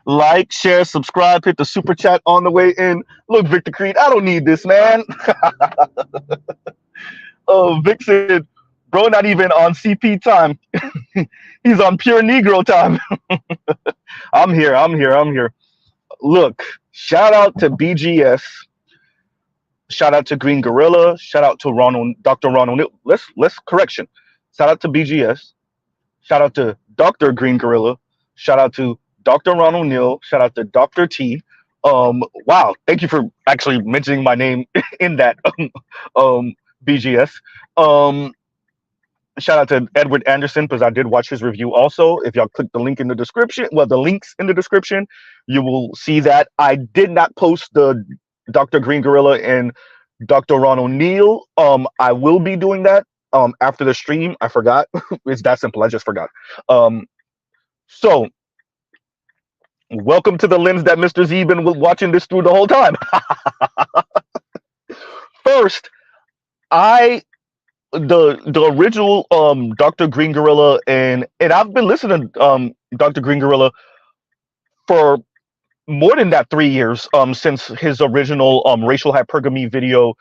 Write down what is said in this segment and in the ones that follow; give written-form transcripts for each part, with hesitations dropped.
Like, share, subscribe, hit the super chat on the way in. Look, Victor Creed, I don't need this, man. Oh, Vic said, bro, not even on CP time. He's on pure Negro time. I'm here. Look, shout out to BGS. Shout out to Green Gorilla. Shout out to Dr. Ronald. Let's correction. Shout out to BGS. Shout out to Dr. Green Gorilla. Shout out to Dr. Ronald Neal. Shout out to Dr. T. Wow, thank you for actually mentioning my name in that BGS. Um, Shout out to Edward Anderson because I did watch his review also. If y'all click the link in the description, well, the links in the description, you will see that. I did not post the Dr. Green Gorilla and Dr. Ron O'Neill. I will be doing that after the stream. I forgot. It's that simple. I just forgot. So welcome to the lens that Mr. Z been watching this through the whole time. First, the original Dr. Green Gorilla and I've been listening to Dr. Green Gorilla for more than that 3 years since his original racial hypergamy video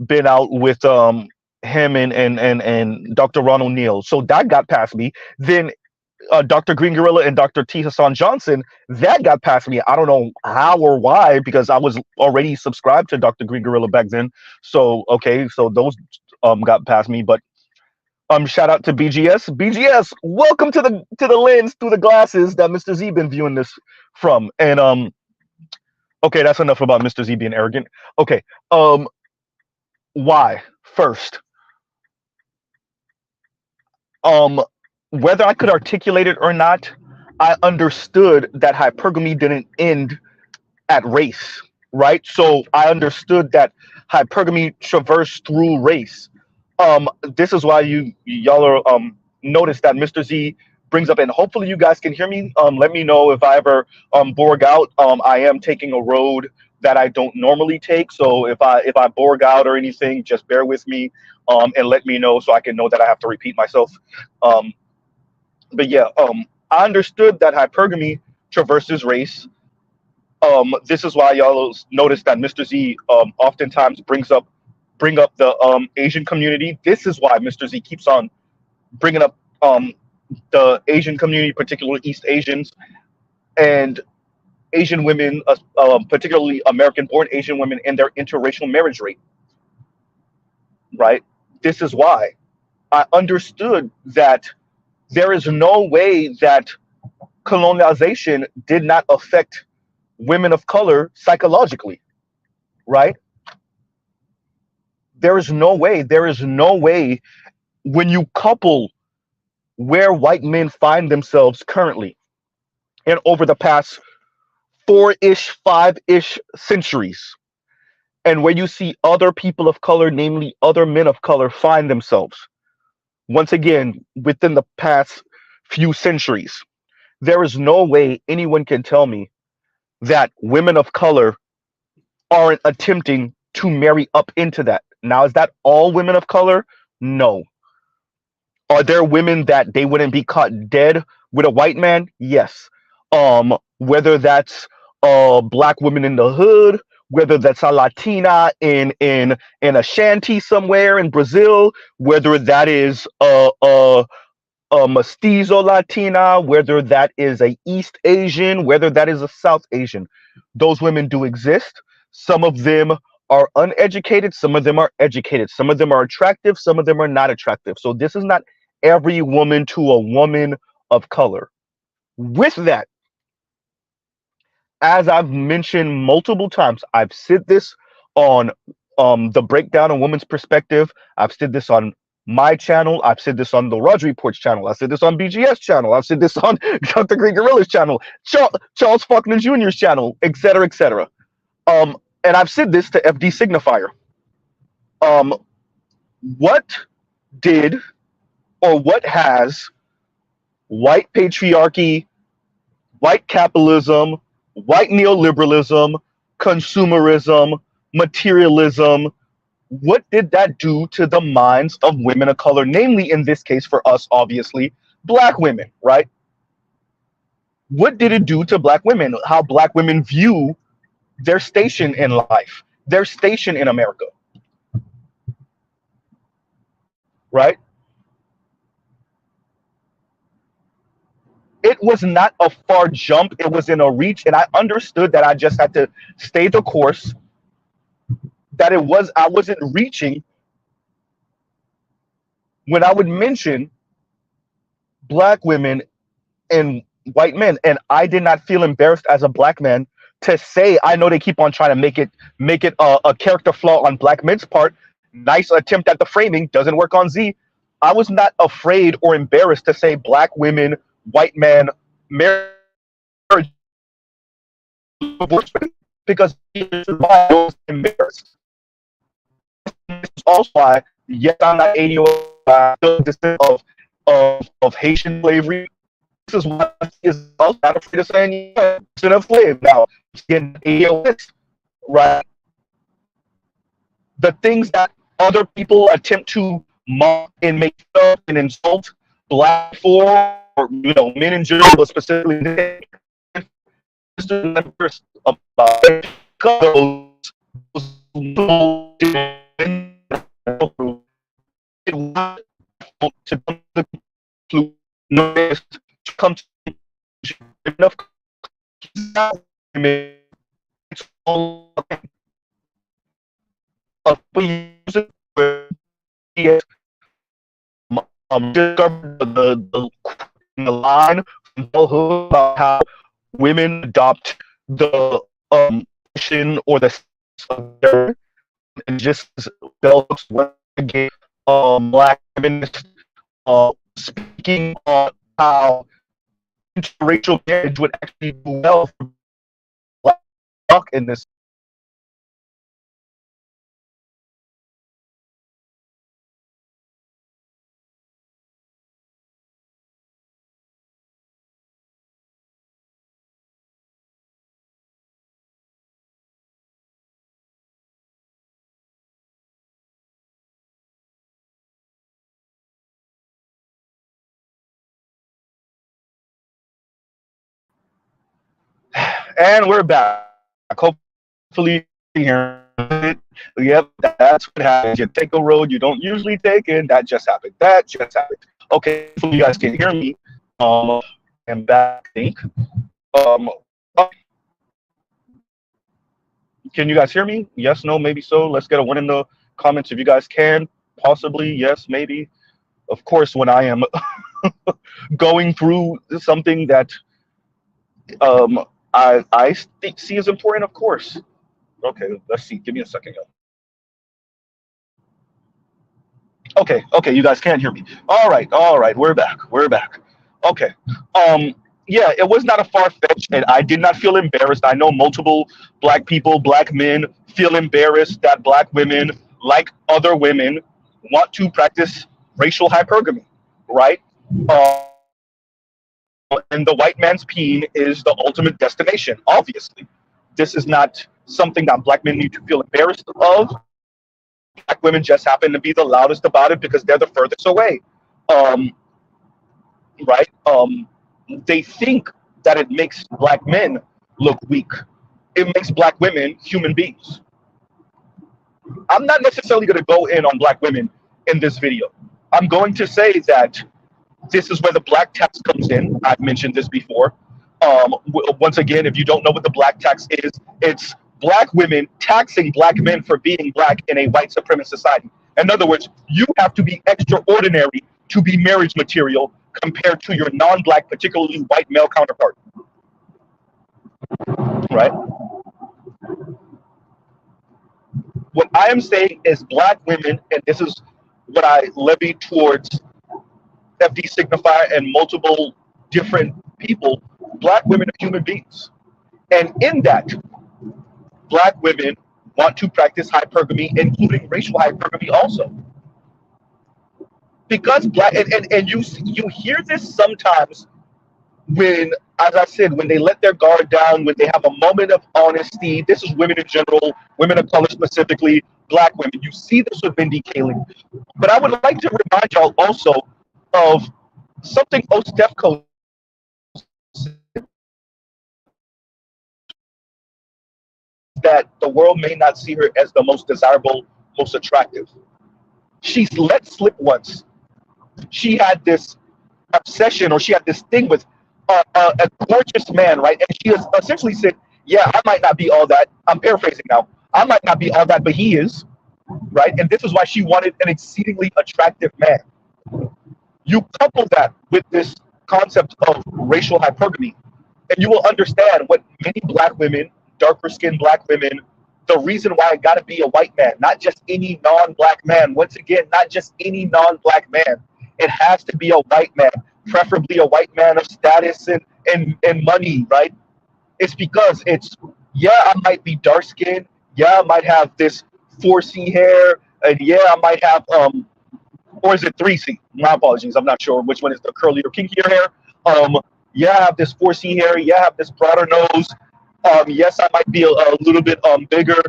been out with him and Dr. Ron O'Neill. So that got past me. Then Dr. Green Gorilla and Dr. T. Hassan Johnson, that got past me. I don't know how or why, because I was already subscribed to Dr. Green Gorilla back then. So okay, so those got past me. But shout out to BGS. BGS, welcome to the lens through the glasses that Mr. Z been viewing this from. And okay, that's enough about Mr. Z being arrogant. Okay, why first? Whether I could articulate it or not, I understood that hypergamy didn't end at race, right? So I understood that hypergamy traversed through race. This is why y'all are notice that Mr. Z brings up, and hopefully you guys can hear me. Let me know if I ever borg out. I am taking a road that I don't normally take, so if I borg out or anything, just bear with me and let me know so I can know that I have to repeat myself. But yeah, I understood that hypergamy traverses race. This is why y'all notice that Mr. Z oftentimes bring up the Asian community. This is why Mr. Z keeps on bringing up the Asian community, particularly East Asians and Asian women, particularly American-born Asian women, and their interracial marriage rate. Right? This is why I understood that there is no way that colonization did not affect women of color psychologically, right? There is no way when you couple where white men find themselves currently and over the past 4-ish, 5-ish centuries, and where you see other people of color, namely other men of color, find themselves. Once again, within the past few centuries, there is no way anyone can tell me that women of color aren't attempting to marry up into that. Now, is that all women of color? No. Are there women that they wouldn't be caught dead with a white man? Yes. Whether that's black women in the hood, whether that's a Latina in a shanty somewhere in Brazil, whether that is a mestizo Latina, whether that is a East Asian, whether that is a South Asian, those women do exist. Some of them are uneducated, some of them are educated, some of them are attractive, some of them are not attractive. So this is not every woman to a woman of color. With that, as I've mentioned multiple times, I've said this on the breakdown of woman's perspective. I've said this on my channel. I've said this on the Roger Reports channel. I've said this on BGS channel. I've said this on Dr. Green Gorilla's channel, Charles Faulkner Jr.'s channel, etc., etc. And I've said this to FD Signifier. What did or what has white patriarchy, white capitalism, white neoliberalism, consumerism, materialism, what did that do to the minds of women of color, namely in this case for us, obviously, black women, right? What did it do to black women? How black women view their station in life, their station in America, right? It was not a far jump. It was in a reach, and I understood that I just had to stay the course. That I wasn't reaching when I would mention black women and white men, and I did not feel embarrassed as a black man to say. I know they keep on trying to make it a character flaw on black men's part. Nice attempt at the framing, doesn't work on Z. I was not afraid or embarrassed to say black women, white men, marriage, because I was embarrassed. This is also why, yes, I'm not 80 descent of Haitian slavery. This is why is also not afraid of saying descent of slave. Now, in AOS, right? The things that other people attempt to mock and make fun of and insult black for, or men in general, but specifically about to come to enough it's all discovered the line from about how women adopt the or the and just Bell Hooks once again black feminists speaking on how interracial marriage would actually do well for black in this. And we're back. Hopefully, here. Yep, that's what happens. You take a road you don't usually take, and that just happened. That just happened. Okay, hopefully you guys can hear me. I'm back. I think. Um, can you guys hear me? Yes, no, maybe so. Let's get a one in the comments if you guys can. Possibly, yes, maybe. Of course, when I am going through something that um, I see as important, of course. Okay, let's see. Give me a second, yo. Okay, you guys can't hear me. All right, we're back. We're back. Okay. Um, yeah, it was not a far fetch, and I did not feel embarrassed. I know multiple black people, black men, feel embarrassed that black women, like other women, want to practice racial hypergamy, right? Uh, and the white man's peen is the ultimate destination. Obviously, this is not something that black men need to feel embarrassed of. Black women just happen to be the loudest about it because they're the furthest away, um, right? They think that it makes black men look weak. It makes black women human beings. I'm not necessarily going to go in on black women in this video. I'm going to say that this is where the black tax comes in. I've mentioned this before. Once again, if you don't know what the black tax is, it's black women taxing black men for being black in a white supremacist society. In other words, you have to be extraordinary to be marriage material compared to your non-black, particularly white male counterpart, right? What I am saying is black women, and this is what I levy towards FD Signifier and multiple different people, black women are human beings. And in that, black women want to practice hypergamy, including racial hypergamy also. Because black and you hear this sometimes when, as I said, when they let their guard down, when they have a moment of honesty. This is women in general, women of color specifically, black women. You see this with Mindy Kaling. But I would like to remind y'all also of something Ostefco said. that the world may not see her as the most desirable, most attractive. She's let slip once. She had this obsession, or she had this thing with a gorgeous man, right? And she has essentially said, "Yeah, I might not be all that." I'm paraphrasing now. I might not be all that, but he is, right? And this is why she wanted an exceedingly attractive man. You couple that with this concept of racial hypergamy, and you will understand what many black women, darker skinned black women, the reason why it got to be a white man, not just any non-black man. Once again, not just any non-black man. It has to be a white man, preferably a white man of status and money, right? It's because it's, yeah, I might be dark skinned, yeah, I might have this 4C hair, and yeah, I might have or is it 3C? My apologies, I'm not sure which one is the curly or kinkier hair. Yeah, I have this 4C hair, yeah, I have this broader nose. Yes, I might be a little bit bigger.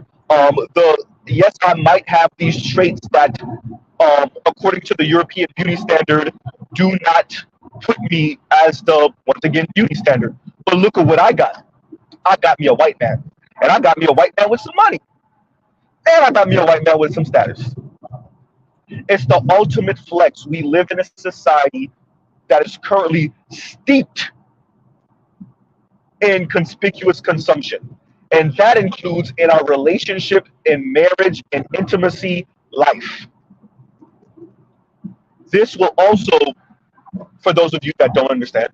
Yes, I might have these traits that, according to the European beauty standard, do not put me as the, once again, beauty standard. But look at what I got. I got me a white man, and I got me a white man with some money, and I got me a white man with some status. It's the ultimate flex. We live in a society that is currently steeped in conspicuous consumption. And that includes in our relationship, in marriage, in intimacy, life. This will also, for those of you that don't understand,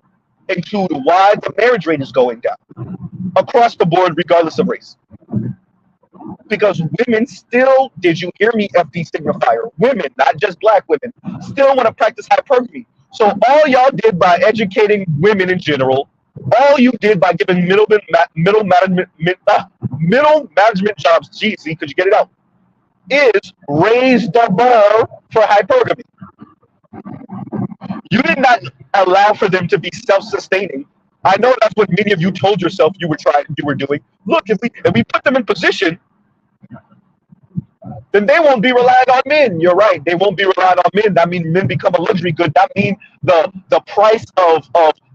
include why the marriage rate is going down across the board, regardless of race. Because women still, did you hear me, FD signifier? Women, not just black women, still want to practice hypergamy. So all y'all did by educating women in general, all you did by giving middle management jobs, geez, see, could you get it out, is raise the bar for hypergamy. You did not allow for them to be self-sustaining. I know that's what many of you told yourself you were doing. Look, if we put them in position, then they won't be relying on men. You're right. They won't be relying on men. That means men become a luxury good. That means the price of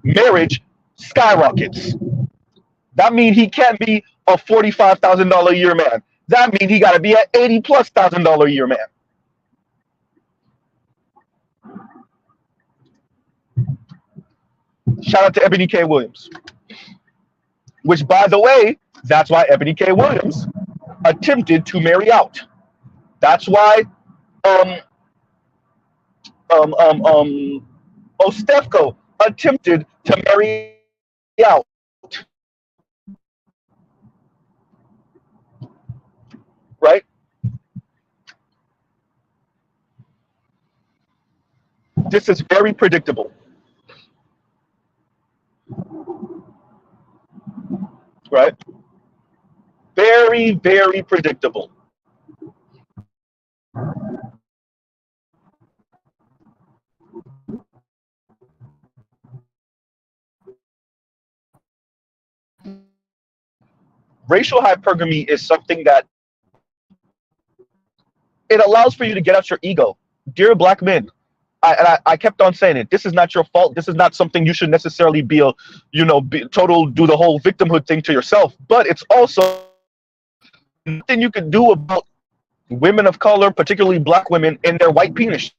marriage skyrockets. That means he can't be a $45,000 a year man. That means he got to be an $80,000+ a year man. Shout out to Ebony K. Williams. Which, by the way, that's why Ebony K. Williams attempted to marry out. That's why Ostefko attempted to marry out. Right? This is very predictable. Right? Very, very predictable. Racial hypergamy is something that it allows for you to get out your ego. Dear black men, I kept on saying it. This is not your fault. This is not something you should necessarily be do the whole victimhood thing to yourself. But it's also nothing you can do about women of color, particularly black women, in their white penis.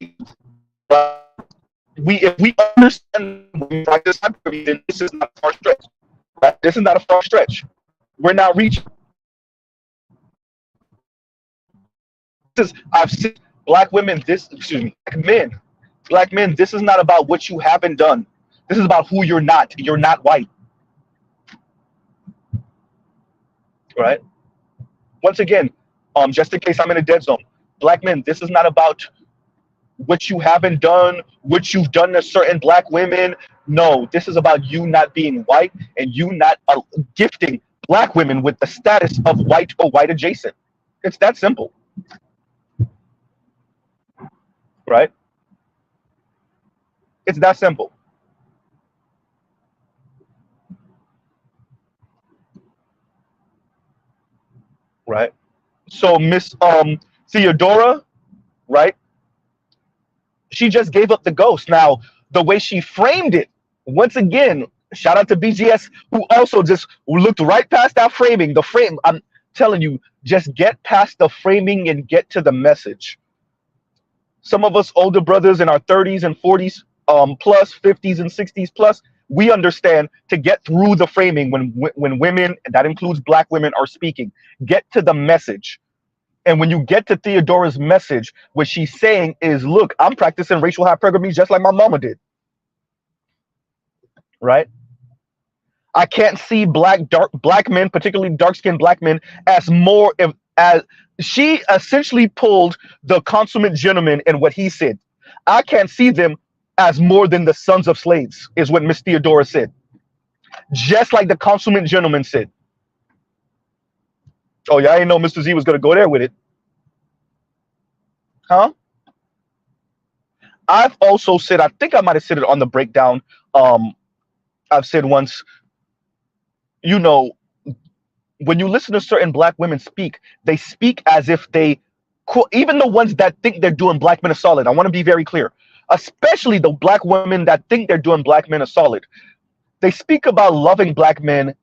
If we understand we practice hypergamy, then this is not a far stretch. Right? This is not a far stretch. We're now reaching. I've seen black women. Black men. This is not about what you haven't done. This is about who you're not. You're not white. Right? Once again, just in case I'm in a dead zone, black men, this is not about what you haven't done, what you've done to certain black women. No, this is about you not being white and you not gifting black women with the status of white or white adjacent. It's that simple. Right? It's that simple. Right? So Miss Theodora, right? She just gave up the ghost. Now, the way she framed it, once again, shout out to BGS, who also just looked right past that framing. The frame, Telling you, just get past the framing and get to the message. Some of us older brothers in our 30s and 40s plus, 50s and 60s plus, we understand to get through the framing when women, and that includes black women, are speaking, get to the message. And when you get to Theodora's message, what she's saying is, look, I'm practicing racial hypergamy just like my mama did, right? I can't see black men, particularly dark-skinned black men, as more as she essentially pulled the consummate gentleman in what he said. I can't see them as more than the sons of slaves, is what Miss Theodora said. Just like the consummate gentleman said. Oh yeah, I didn't know Mr. Z was gonna go there with it. Huh? I've also said, I think I might have said it on the breakdown. Um, I've said once, you know, when you listen to certain black women speak, they speak as if they, even the ones that think they're doing black men a solid. I want to be very clear, especially the black women that think they're doing black men a solid. They speak about loving black men,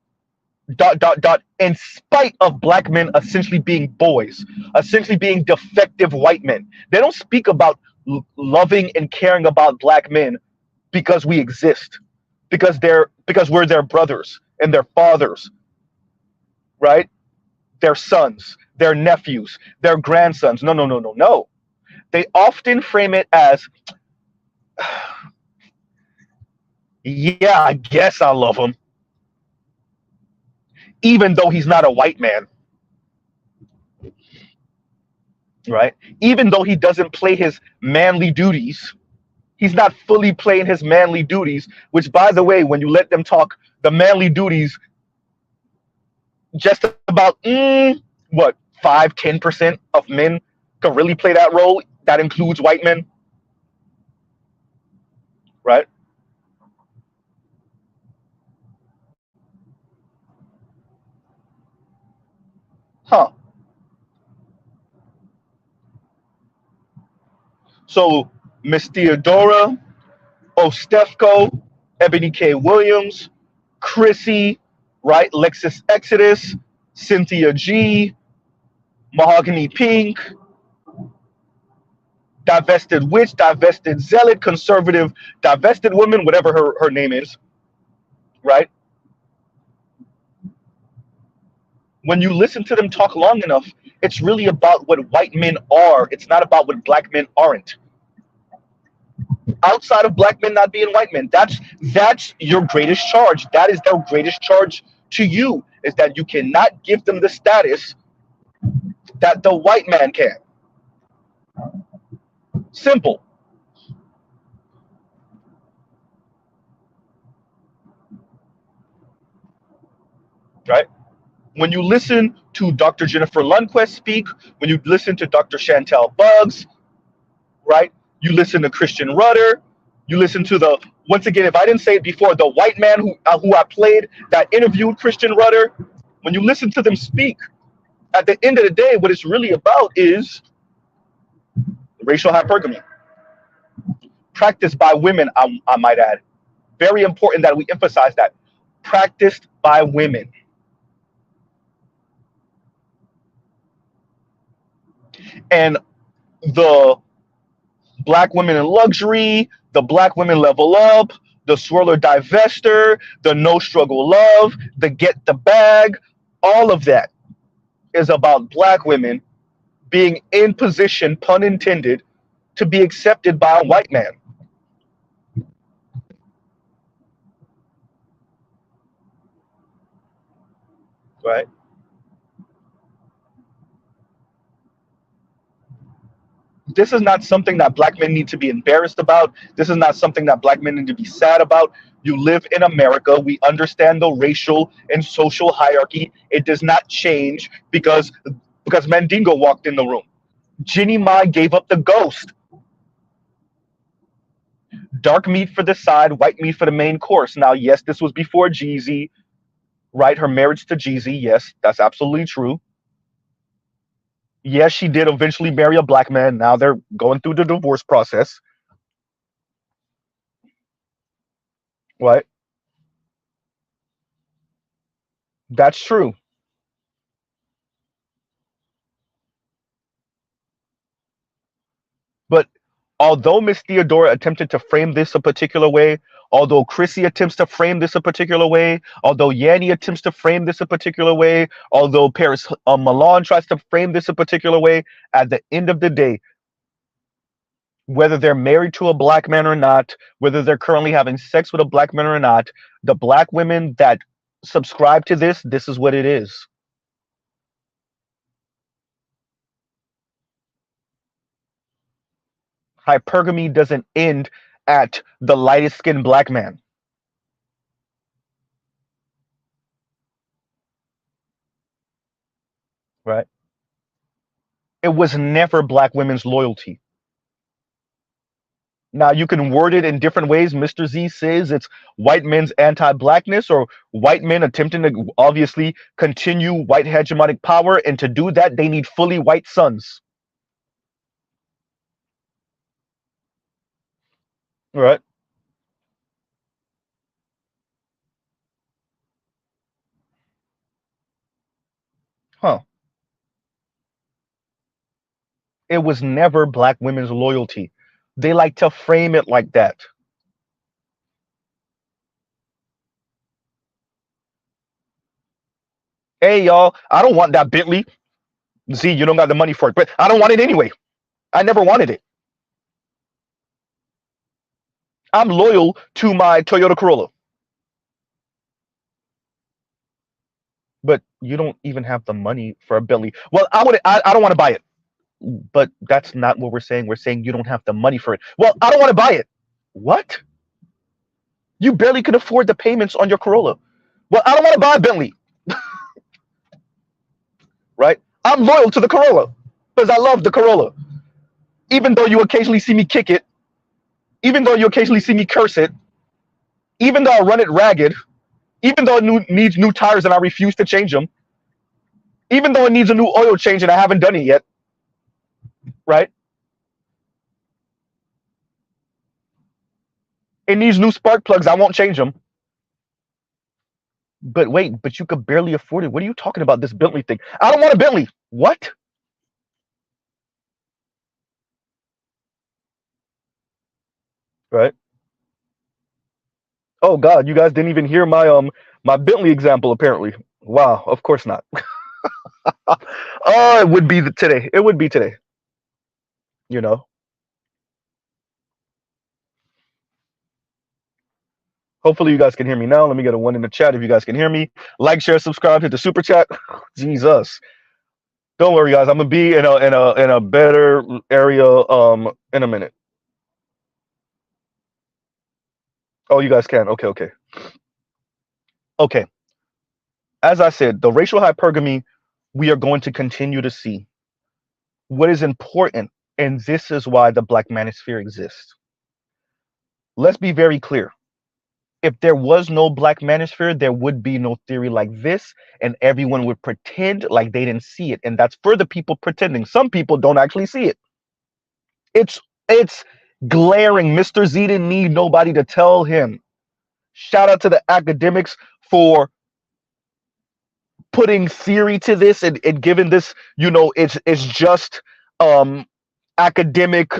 dot dot dot, in spite of black men essentially being boys, essentially being defective white men. They don't speak about loving and caring about black men because we exist, because we're their brothers and their fathers, right? Their sons, their nephews, their grandsons. No, no, no, no, no. They often frame it as, yeah, I guess I love him, even though he's not a white man, right? Even though he doesn't play his manly duties, he's not fully playing his manly duties, which, by the way, when you let them talk, the manly duties, just about, what, 5-10% of men can really play that role. That includes white men, right? Huh. So Miss Theodora, Ostefko, Ebony K. Williams, Chrissy, right? Lexus Exodus, Cynthia G, Mahogany Pink, Divested Witch, Divested Zealot, Conservative, Divested Woman, whatever her name is, right? When you listen to them talk long enough, it's really about what white men are. It's not about what black men aren't. Outside of black men not being white men, that's your greatest charge. That is their greatest charge to you, is that you cannot give them the status that the white man can. Simple, right? When you listen to Dr. Jennifer Lundquist speak, when you listen to Dr. Chantal Buggs, right? You listen to Christian Rudder, you listen to the, once again, if I didn't say it before, the white man who I played that interviewed Christian Rudder, when you listen to them speak, at the end of the day, what it's really about is racial hypergamy, practiced by women, I might add. Very important that we emphasize that. Practiced by women. And the black women in luxury, the black women level up, the swirler divester, the no struggle love, the get the bag, all of that is about black women being in position, pun intended, to be accepted by a white man. Right? This is not something that black men need to be embarrassed about. This is not something that black men need to be sad about. You live in America. We understand the racial and social hierarchy. It does not change because Mandingo walked in the room. Ginny Mai gave up the ghost. Dark meat for the side, white meat for the main course. Now, yes, this was before Jeezy, right? Her marriage to Jeezy. Yes, that's absolutely true. Yes, she did eventually marry a black man. Now they're going through the divorce process. Right? That's true. But although Miss Theodora attempted to frame this a particular way, although Chrissy attempts to frame this a particular way, although Yanni attempts to frame this a particular way, although Paris Milan tries to frame this a particular way, at the end of the day, whether they're married to a black man or not, whether they're currently having sex with a black man or not, the black women that subscribe to this is what it is. Hypergamy doesn't end at the lightest skinned black man, right? It was never black women's loyalty. Now you can word it in different ways. Mr. Z says it's white men's anti-blackness, or white men attempting to obviously continue white hegemonic power, and to do that they need fully white sons. Right? Huh. It was never black women's loyalty. They like to frame it like that. Hey y'all, I don't want that Bentley. Z, you don't got the money for it, but I don't want it anyway. I never wanted it. I'm loyal to my Toyota Corolla. But you don't even have the money for a Bentley. Well, I don't want to buy it. But that's not what we're saying. We're saying you don't have the money for it. Well, I don't want to buy it. What? You barely can afford the payments on your Corolla. Well, I don't want to buy a Bentley. Right? I'm loyal to the Corolla because I love the Corolla. Even though you occasionally see me kick it, even though you occasionally see me curse it, even though I run it ragged, even though it needs new tires and I refuse to change them, even though it needs a new oil change and I haven't done it yet, right? It needs new spark plugs. I won't change them. But wait, but you could barely afford it. What are you talking about, this Bentley thing? I don't want a Bentley. What? Right? Oh God, you guys didn't even hear my Bentley example apparently. Wow, of course not. Oh, it would be today. It would be today. You know. Hopefully you guys can hear me now. Let me get a one in the chat if you guys can hear me. Like, share, subscribe, hit the super chat. Jesus. Don't worry, guys. I'm gonna be in a better area in a minute. Oh, you guys can. Okay, okay. Okay. As I said, the racial hypergamy we are going to continue to see. What is important, and this is why the Black Manosphere exists. Let's be very clear. If there was no Black Manosphere, there would be no theory like this, and everyone would pretend like they didn't see it. And that's for the people pretending. Some people don't actually see it. It's glaring. Mr. Z didn't need nobody to tell him. Shout out to the academics for putting theory to this, and giving this, it's just academic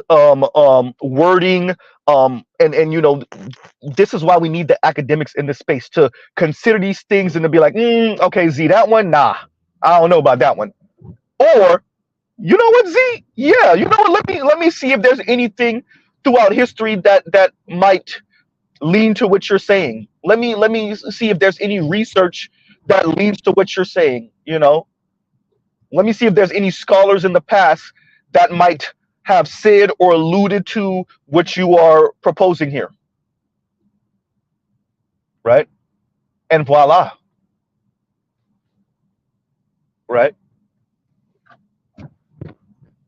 wording, and this is why we need the academics in this space to consider these things and to be like, okay, Z, that one, nah, I don't know about that one. Or, you know what, Z, yeah, you know what, let me see if there's anything throughout history that might lean to what you're saying. Let me see if there's any research that leads to what you're saying. Let me see if there's any scholars in the past that might have said or alluded to what you are proposing here. Right? And voila. Right?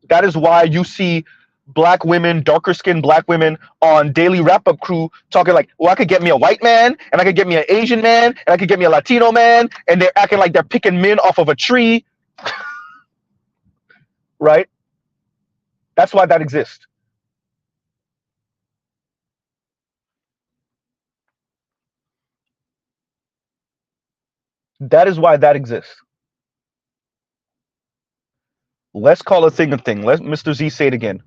That is why you see black women, darker skinned black women on Daily Wrap Up Crew talking like, well, I could get me a white man, and I could get me an Asian man, and I could get me a Latino man, and they're acting like they're picking men off of a tree. Right? That's why that exists. That is why that exists. Let's call a thing a thing. Let Mr. Z say it again.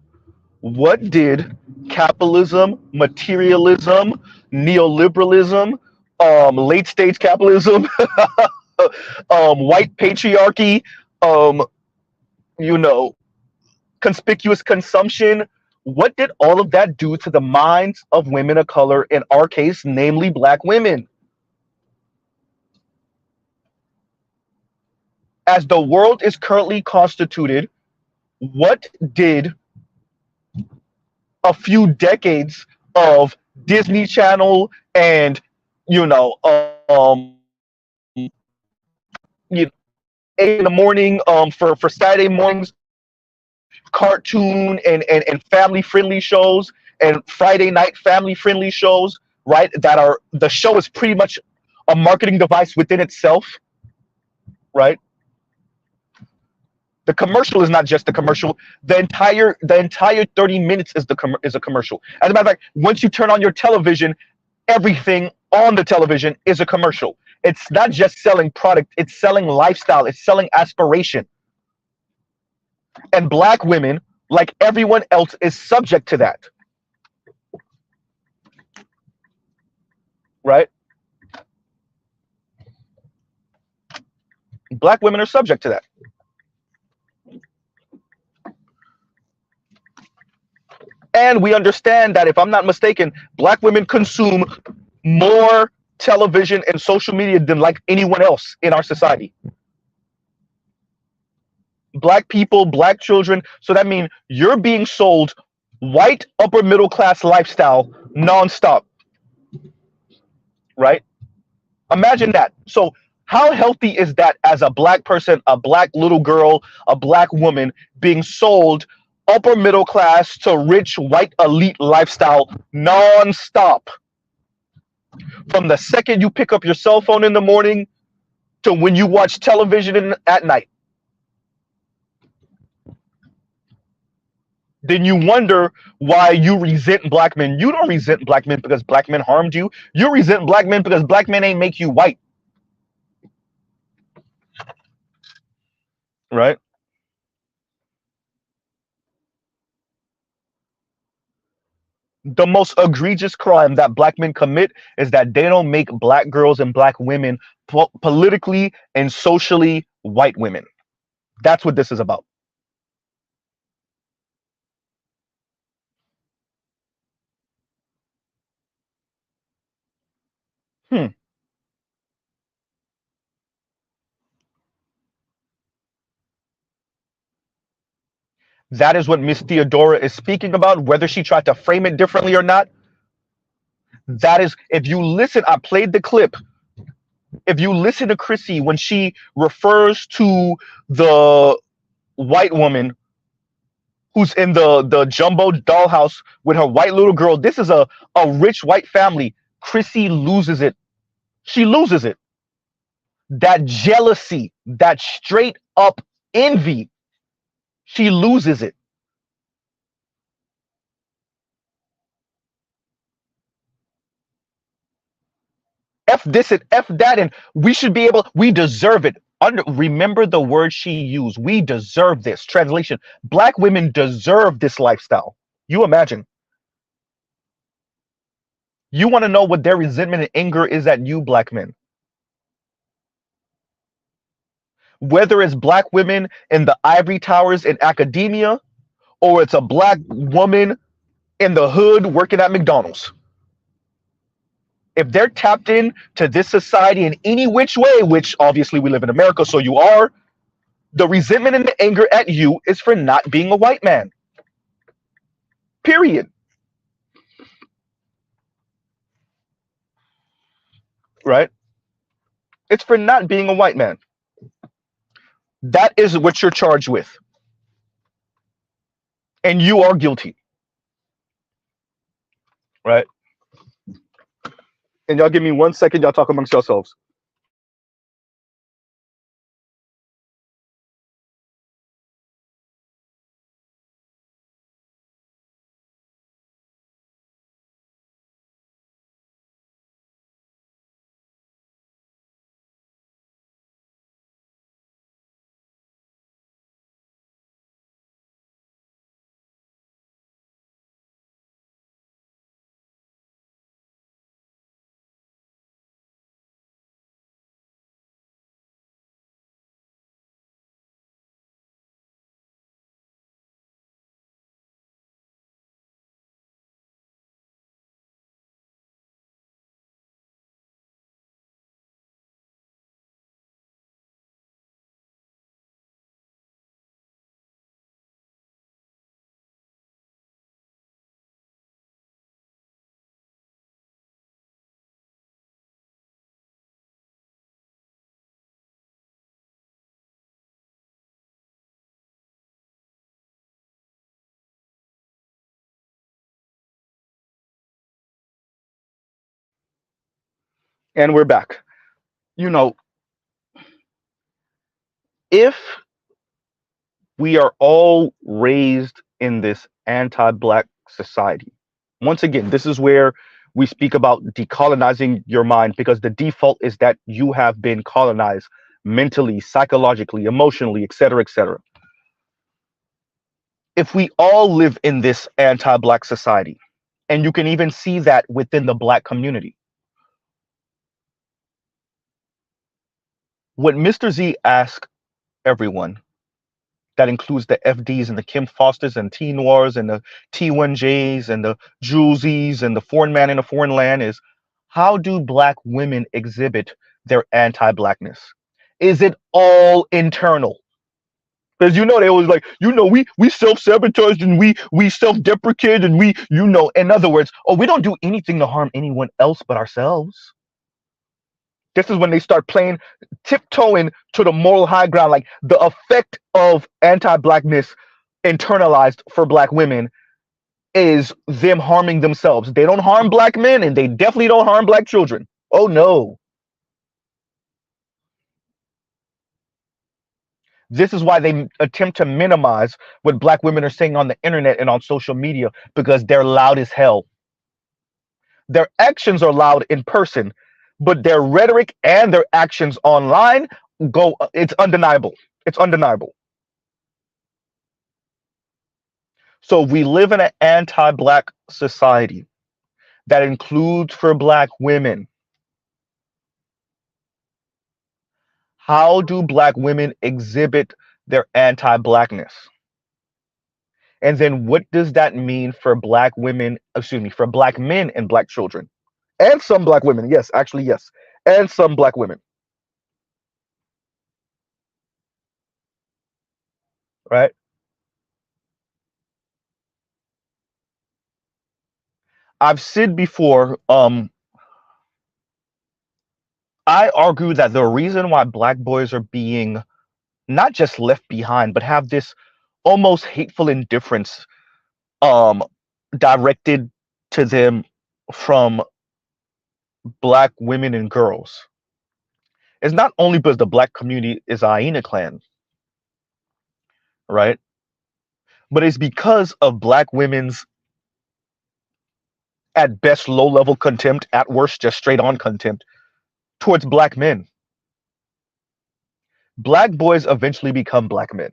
What did capitalism, materialism, neoliberalism, late stage capitalism, white patriarchy, um, you know, conspicuous consumption, what did all of that do to the minds of women of color, in our case, namely black women? As the world is currently constituted, what did a few decades of Disney Channel and you know you know, 8 in the morning for Saturday mornings cartoon and family friendly shows and Friday night family friendly shows, right? That are the show is pretty much a marketing device within itself, right? The commercial is not just the commercial. The entire 30 minutes is is a commercial. As a matter of fact, once you turn on your television, everything on the television is a commercial. It's not just selling product, it's selling lifestyle, it's selling aspiration. And black women, like everyone else, is subject to that, right? Black women are subject to that. And we understand that, if I'm not mistaken, black women consume more television and social media than like anyone else in our society. Black people, black children. So that means you're being sold white upper middle class lifestyle nonstop, right? Imagine that. So how healthy is that as a black person, a black little girl, a black woman being sold upper middle class to rich white elite lifestyle nonstop? From the second you pick up your cell phone in the morning to when you watch television at night. Then you wonder why you resent black men. You don't resent black men because black men harmed you. You resent black men because black men ain't make you white, right? The most egregious crime that black men commit is that they don't make black girls and black women politically and socially white women. That's what this is about. Hmm. That is what Miss Theodora is speaking about, whether she tried to frame it differently or not. That is, if you listen, I played the clip. If you listen to Chrissy when she refers to the white woman who's in the jumbo dollhouse with her white little girl, this is a rich white family. Chrissy loses it. She loses it. That jealousy, that straight up envy, she loses it. F this and F that, and we should be able, we deserve it. Remember the word she used. We deserve this. Translation: black women deserve this lifestyle. You imagine. You want to know what their resentment and anger is at you, black men. Whether it's black women in the ivory towers in academia, or it's a black woman in the hood working at McDonald's. If they're tapped in to this society in any which way, which obviously we live in America, so you are, the resentment and the anger at you is for not being a white man. Period. Right? It's for not being a white man. That is what you're charged with. And you are guilty. Right? And y'all give me 1 second, y'all talk amongst yourselves. And we're back. You know, if we are all raised in this anti-black society, once again, this is where we speak about decolonizing your mind, because the default is that you have been colonized mentally, psychologically, emotionally, etc., etc. If we all live in this anti-black society, and you can even see that within the black community, what Mr. Z asked everyone, that includes the FDs and the Kim Fosters and T Noirs and the T1Js and the Julesies and the foreign man in a foreign land, is how do black women exhibit their anti-blackness? Is it all internal? Because they always like, we self-sabotaged and we self-deprecate and in other words, we don't do anything to harm anyone else but ourselves. This is when they start playing, tiptoeing to the moral high ground, like the effect of anti-blackness internalized for black women is them harming themselves. They don't harm black men, and they definitely don't harm black children. Oh no. This is why they attempt to minimize what black women are saying on the internet and on social media, because they're loud as hell. Their actions are loud in person, but their rhetoric and their actions online it's undeniable. It's undeniable. So we live in an anti-black society that includes for black women. How do black women exhibit their anti-blackness? And then what does that mean for black women, excuse me, for black men and black children? And some black women, yes, actually, yes. And some black women, right? I've said before, I argue that the reason why black boys are being not just left behind, but have this almost hateful indifference um directed to them from black women and girls is not only because the black community is a hyena clan, right? But it's because of black women's, at best, low level contempt, at worst, just straight on contempt towards black men. Black boys eventually become black men.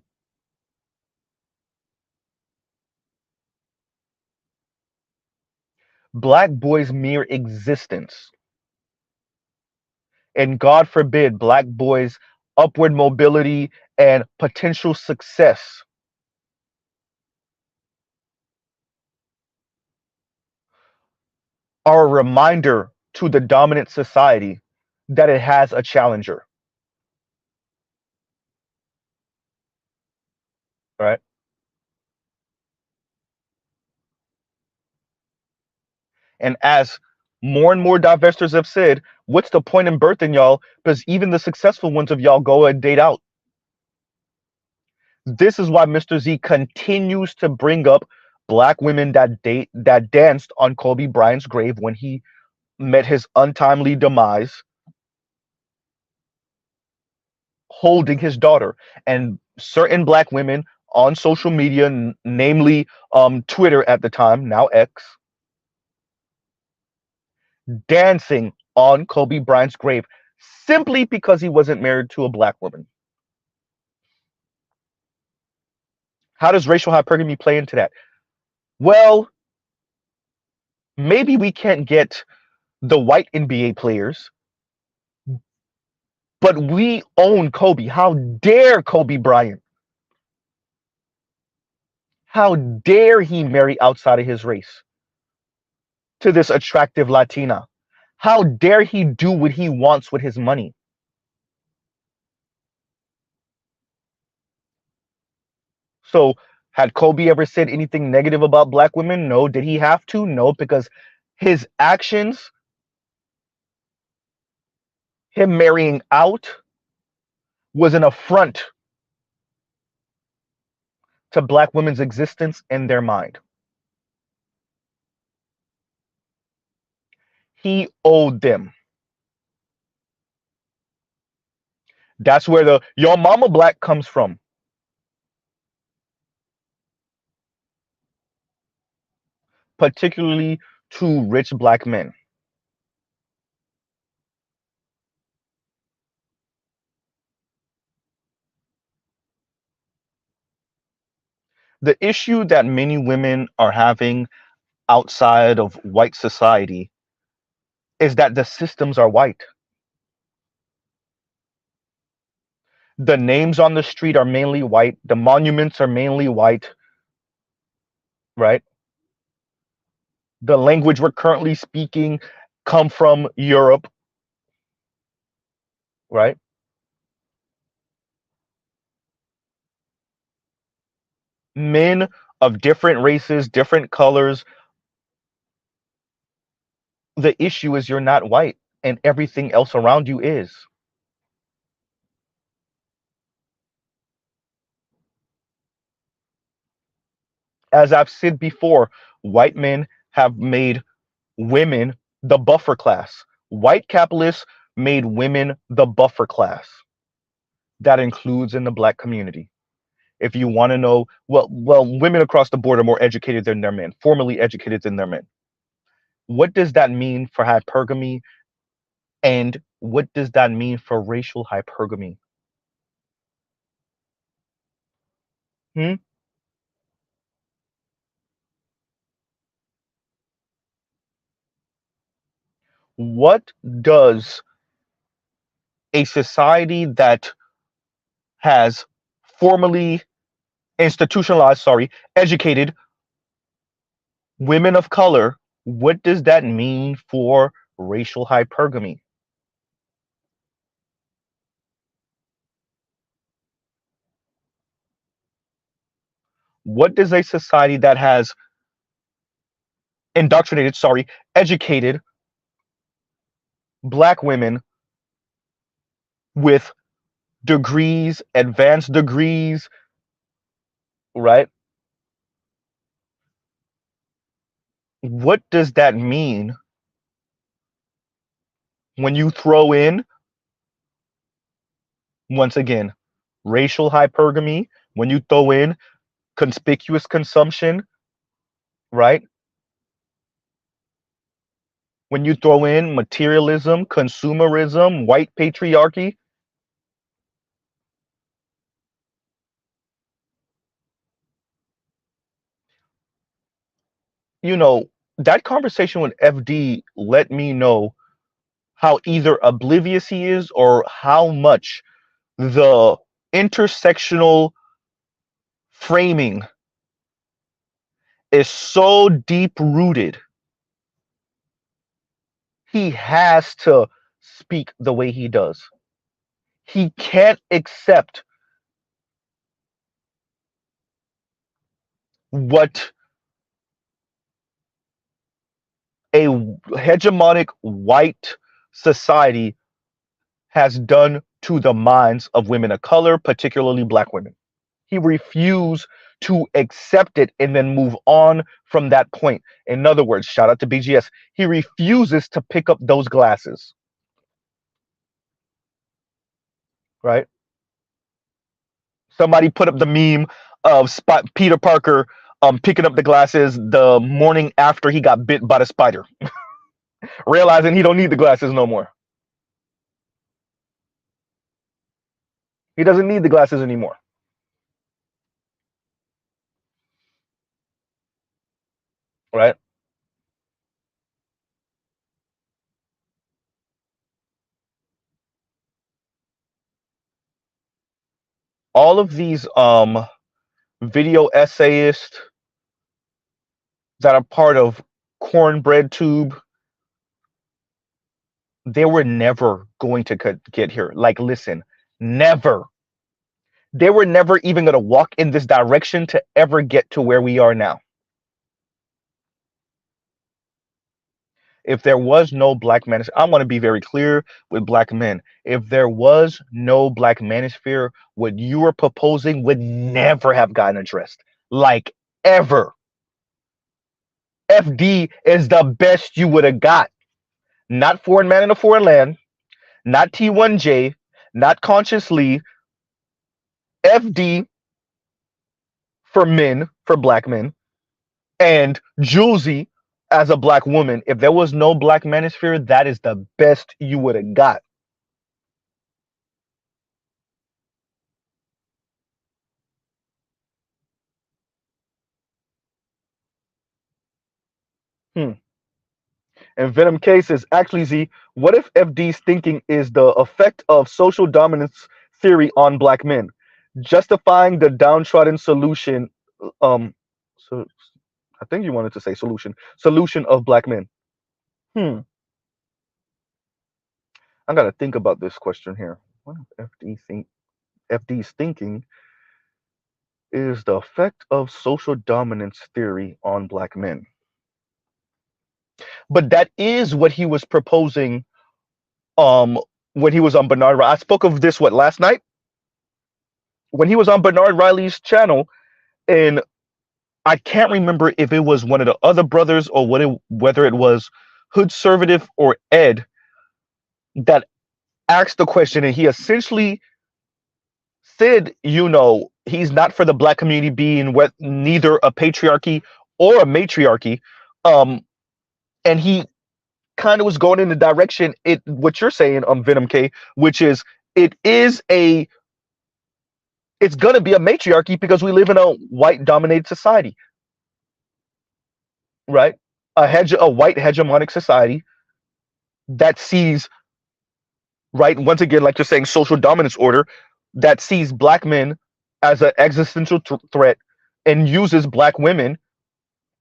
Black boys' mere existence, and God forbid, black boys' upward mobility and potential success, are a reminder to the dominant society that it has a challenger, right? And as more and more divestors have said, what's the point in birthing y'all? Because even the successful ones of y'all go and date out. This is why Mr. Z continues to bring up black women that danced on Kobe Bryant's grave when he met his untimely demise, holding his daughter. And certain black women on social media, namely Twitter at the time, now X, dancing on Kobe Bryant's grave simply because he wasn't married to a black woman. How does racial hypergamy play into that? Well, maybe we can't get the white NBA players, but we own Kobe. How dare Kobe Bryant? How dare he marry outside of his race to this attractive Latina? How dare he do what he wants with his money? So, had Kobe ever said anything negative about black women? No. Did he have to? No, because his actions, him marrying out, was an affront to black women's existence in their mind. He owed them. That's where the your mama black comes from, particularly to rich black men. The issue that many women are having outside of white society is that the systems are white. The names on the street are mainly white. The monuments are mainly white, right? The language we're currently speaking come from Europe, right? Men of different races, different colors. The issue is you're not white and everything else around you is. As I've said before, white men have made women the buffer class. White capitalists made women the buffer class. That includes in the black community. If you want to know, well, women across the board are more educated than their men, formally educated than their men. What does that mean for hypergamy, and what does that mean for racial hypergamy? Hmm? What does a society that has formally institutionalized, sorry, educated women of color, what does that mean for racial hypergamy? What does a society that has indoctrinated, sorry, educated black women with degrees, advanced degrees, right? What does that mean when you throw in, once again, racial hypergamy, when you throw in conspicuous consumption, right? When you throw in materialism, consumerism, white patriarchy, you know, that conversation with FD let me know how either oblivious he is or how much the intersectional framing is so deep rooted. He has to speak the way he does. He can't accept what a hegemonic white society has done to the minds of women of color, particularly black women. He refused to accept it and then move on from that point. In other words, shout out to BGS, he refuses to pick up those glasses, right? Somebody put up the meme of Peter Parker picking up the glasses the morning after he got bit by the spider, realizing he don't need the glasses no more. He doesn't need the glasses anymore, right? All of these video essayists that are part of Cornbread Tube, they were never going to get here. Like, listen, never. They were never even going to walk in this direction to ever get to where we are now. If there was no black manosphere, I want to be very clear with black men. If there was no black manosphere, what you were proposing would never have gotten addressed. Like, ever. FD is the best you would have got. Not foreign man in a foreign land, not T1J, not consciously, FD for men, for black men, and Julesy as a black woman. If there was no black manosphere, that is the best you would have got. Hmm. And Venom Case is actually Z. What if FD's thinking is the effect of social dominance theory on black men, justifying the downtrodden solution? So I think you wanted to say solution of black men. Hmm. I gotta think about this question here. What if FD's thinking is the effect of social dominance theory on black men? But that is what he was proposing um when he was on Bernard Riley. I spoke of this last night when he was on Bernard Riley's channel, and I can't remember if it was one of the other brothers or whether it was Hood Conservative or Ed that asked the question, and he essentially said, he's not for the black community being neither a patriarchy or a matriarchy, and he kind of was going in the direction what you're saying, Venom K, which is it is a it's going to be a matriarchy because we live in a white dominated society, right? A white hegemonic society that sees, right, once again, like you're saying, social dominance order that sees black men as an existential threat and uses black women,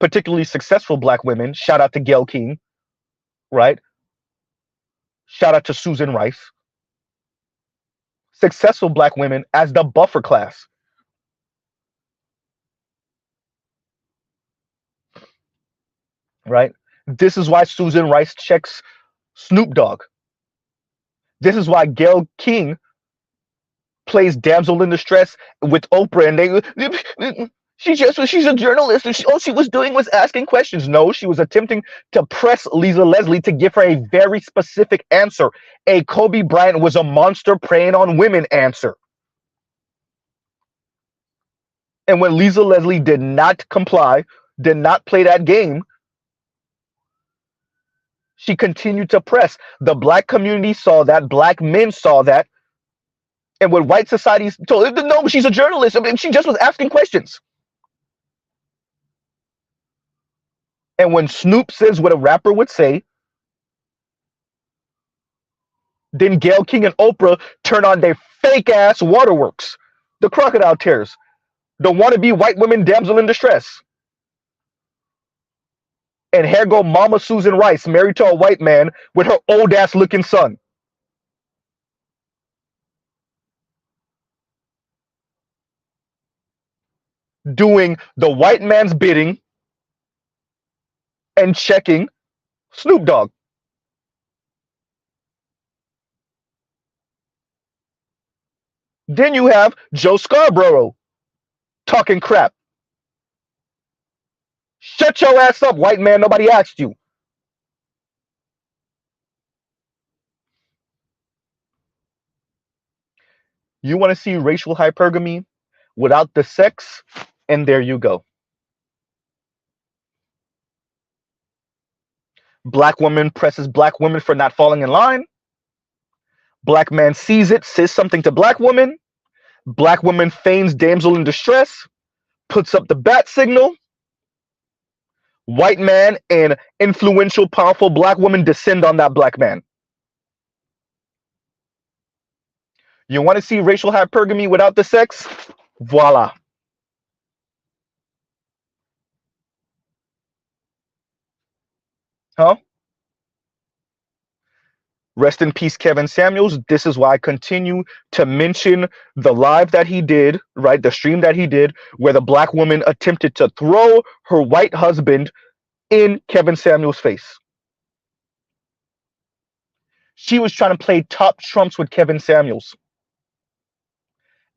particularly successful black women. Shout out to Gayle King, right? Shout out to Susan Rice. Successful black women as the buffer class. Right? This is why Susan Rice checks Snoop Dogg. This is why Gayle King plays damsel in distress with Oprah, and she's a journalist, and all she was doing was asking questions. No, she was attempting to press Lisa Leslie to give her a very specific answer. A Kobe Bryant was a monster preying on women answer. And when Lisa Leslie did not comply, did not play that game, she continued to press. The black community saw that, black men saw that, and when white societies told her, no, she's a journalist. I mean, she just was asking questions. And when Snoop says what a rapper would say, then Gayle King and Oprah turn on their fake ass waterworks, the crocodile tears, the wannabe white women damsel in distress. And here go Mama Susan Rice, married to a white man with her old ass looking son. Doing the white man's bidding and checking Snoop Dogg. Then you have Joe Scarborough talking crap. Shut your ass up, white man. Nobody asked you. You want to see racial hypergamy without the sex? And there you go. Black woman presses black women for not falling in line. Black man sees it, says something to black woman. Black woman feigns damsel in distress, puts up the bat signal. White man and influential, powerful black woman descend on that black man. You want to see racial hypergamy without the sex? Voila. Huh? Rest in peace, Kevin Samuels. This is why I continue to mention the live that he did, right? The stream that he did, where the black woman attempted to throw her white husband in Kevin Samuels' face. She was trying to play top trumps with Kevin Samuels.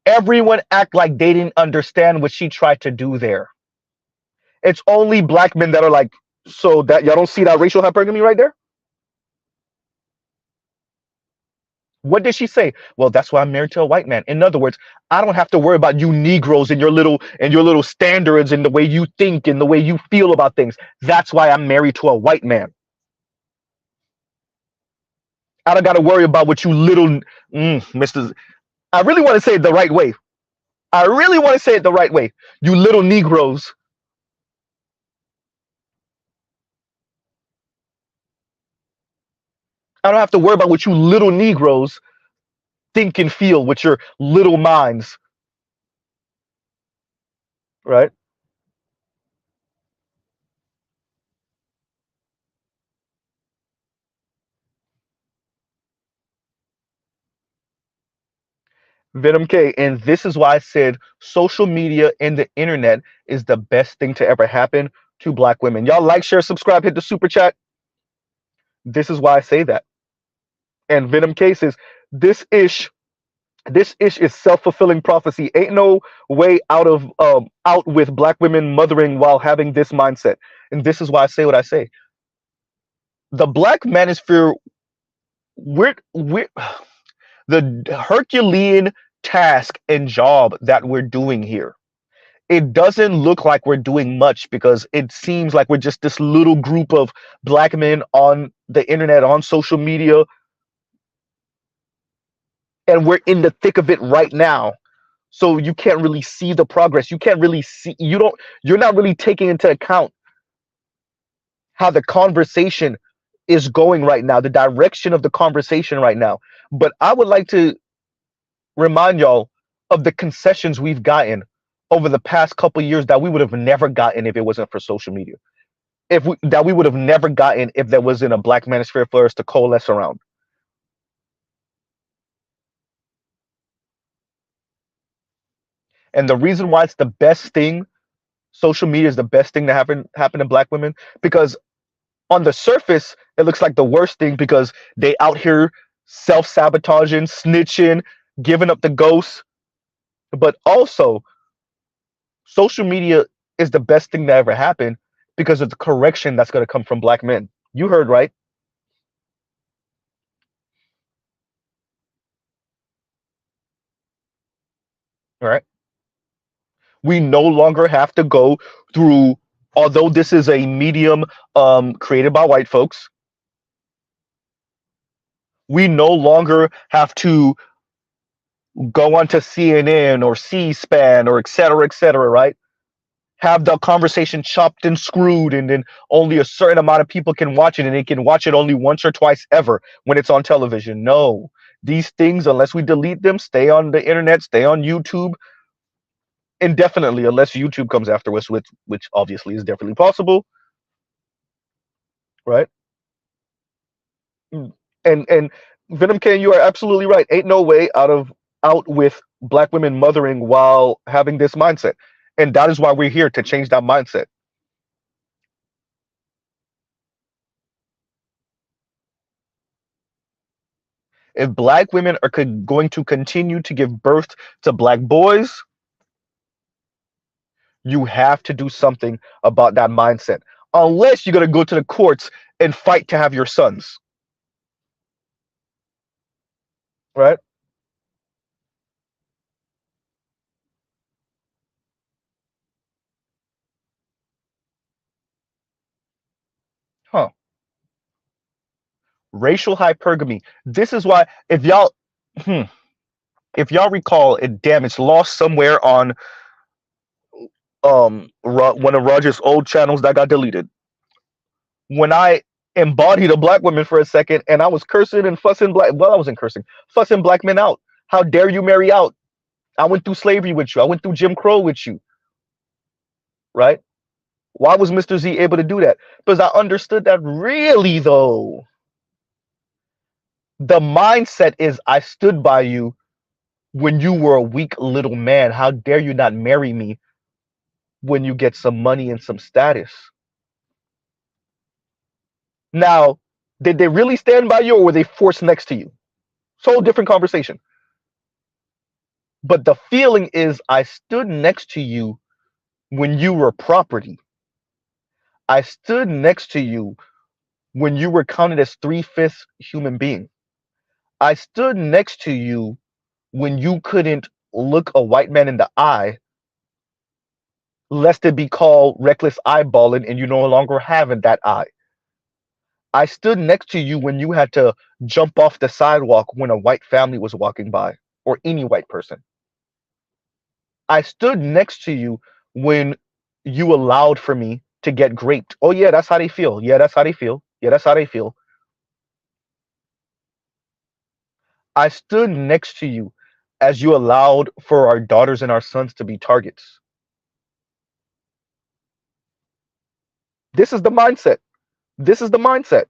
Everyone act like they didn't understand what she tried to do there. It's only black men that are like, so that y'all don't see that racial hypergamy right there? What did she say? Well, that's why I'm married to a white man. In other words, I don't have to worry about you Negroes and your little standards and the way you think and the way you feel about things. That's why I'm married to a white man. I don't got to worry about what you little Mr. I really want to say it the right way. I really want to say it the right way. You little Negroes. I don't have to worry about what you little Negroes think and feel with your little minds, right? Venom K. And this is why I said social media and the internet is the best thing to ever happen to black women. Y'all like, share, subscribe, hit the super chat. This is why I say that. And Venom K says, this ish, this ish is self-fulfilling prophecy. Ain't no way out with black women mothering while having this mindset. And this is why I say what I say. The black manosphere, we're the Herculean task and job that we're doing here, it doesn't look like we're doing much because it seems like we're just this little group of black men on the internet, on social media, and we're in the thick of it right now. So you can't really see the progress. You can't really see, you're not really taking into account how the conversation is going right now, the direction of the conversation right now. But I would like to remind y'all of the concessions we've gotten over the past couple years that we would have never gotten if it wasn't for social media. That we would have never gotten if there wasn't a black manosphere for us to coalesce around. And the reason why it's the best thing, social media is the best thing to happen to black women, because on the surface it looks like the worst thing because they out here self-sabotaging, snitching, giving up the ghost. But also social media is the best thing that ever happened because of the correction that's going to come from black men. You heard right. All right. We no longer have to go through, although this is a medium created by white folks, we no longer have to go onto CNN or C-SPAN or et cetera, right? Have the conversation chopped and screwed, and then only a certain amount of people can watch it, and they can watch it only once or twice ever when it's on television. No, these things, unless we delete them, stay on the internet, stay on YouTube indefinitely, unless YouTube comes after us, which obviously is definitely possible, right? And Venom K, you are absolutely right. Ain't no way out with black women mothering while having this mindset, and that is why we're here to change that mindset. If black women are going to continue to give birth to black boys, you have to do something about that mindset. Unless you're going to go to the courts and fight to have your sons, right? Huh. Racial hypergamy. This is why, hmm, if y'all recall, damn, it's lost somewhere on one of Roger's old channels that got deleted. When I embodied a black woman for a second, and I was cursing and fussing I wasn't cursing, fussing black men out. How dare you marry out? I went through slavery with you. I went through Jim Crow with you, right? Why was Mr. Z able to do that? Because I understood that really, though, the mindset is I stood by you when you were a weak little man. How dare you not marry me when you get some money and some status? Now, did they really stand by you or were they forced next to you? It's a whole different conversation. But the feeling is I stood next to you when you were property. I stood next to you when you were counted as 3/5 human being. I stood next to you when you couldn't look a white man in the eye, lest it be called reckless eyeballing and you no longer have that eye. I stood next to you when you had to jump off the sidewalk when a white family was walking by, or any white person. I stood next to you when you allowed for me to get graped. Oh, yeah, that's how they feel. Yeah, that's how they feel. Yeah, that's how they feel. I stood next to you as you allowed for our daughters and our sons to be targets. This is the mindset. This is the mindset,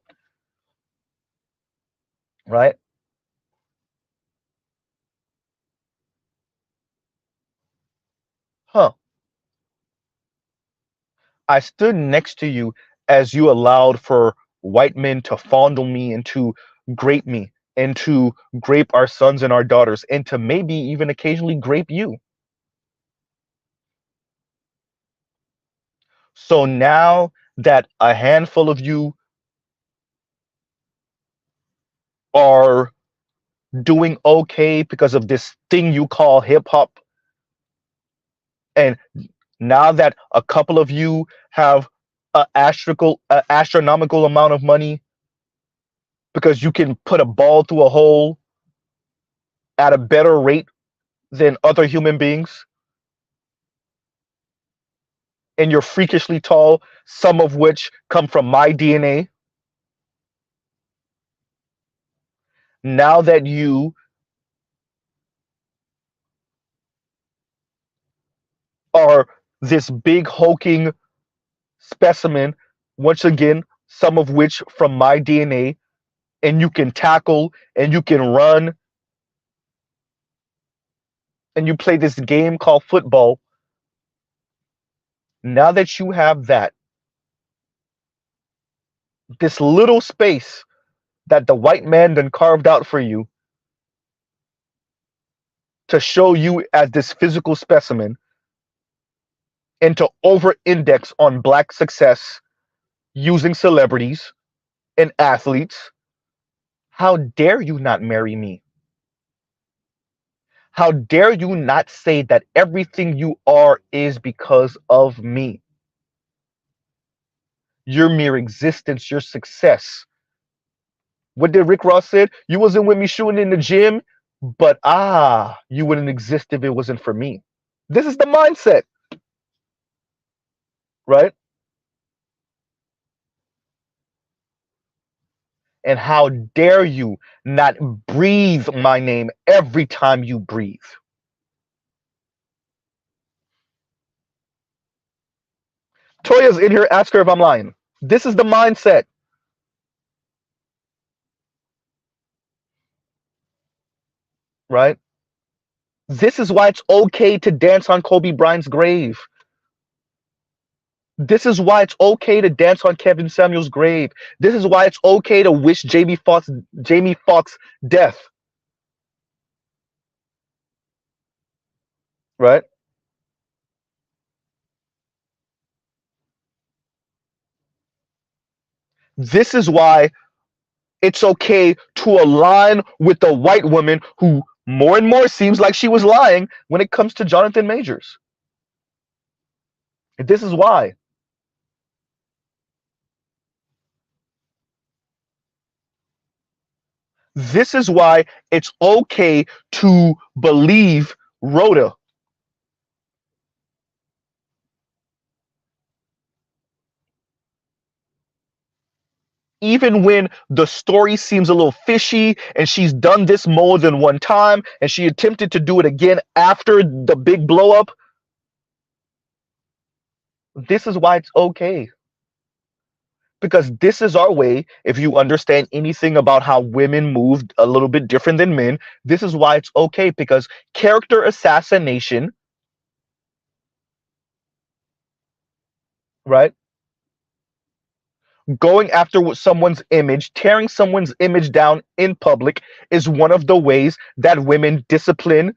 right? Huh. I stood next to you as you allowed for white men to fondle me and to grape me and to grape our sons and our daughters and to maybe even occasionally grape you. So now that a handful of you are doing okay because of this thing you call hip hop, and now that a couple of you have a astronomical amount of money because you can put a ball through a hole at a better rate than other human beings, and you're freakishly tall, some of which come from my DNA. Now that you are this big hulking specimen, once again, some of which from my DNA, and you can tackle and you can run and you play this game called football. Now that you have that, this little space that the white man then carved out for you to show you as this physical specimen and to over index on black success using celebrities and athletes, how dare you not marry me? How dare you not say that everything you are is because of me? Your mere existence, your success. What did Rick Ross said? You wasn't with me shooting in the gym, but you wouldn't exist if it wasn't for me. This is the mindset, right? And how dare you not breathe my name every time you breathe? Toya's in here, ask her if I'm lying. This is the mindset, right? This is why it's okay to dance on Kobe Bryant's grave. This is why it's okay to dance on Kevin Samuel's grave. This is why it's okay to wish Jamie Foxx death, right? This is why it's okay to align with the white woman who more and more seems like she was lying when it comes to Jonathan Majors. This is why. This is why it's okay to believe Rhoda. Even when the story seems a little fishy and she's done this more than one time and she attempted to do it again after the big blow up, this is why it's okay. Because this is our way. If you understand anything about how women moved a little bit different than men, this is why it's okay. Because character assassination, right? Going after someone's image, tearing someone's image down in public is one of the ways that women discipline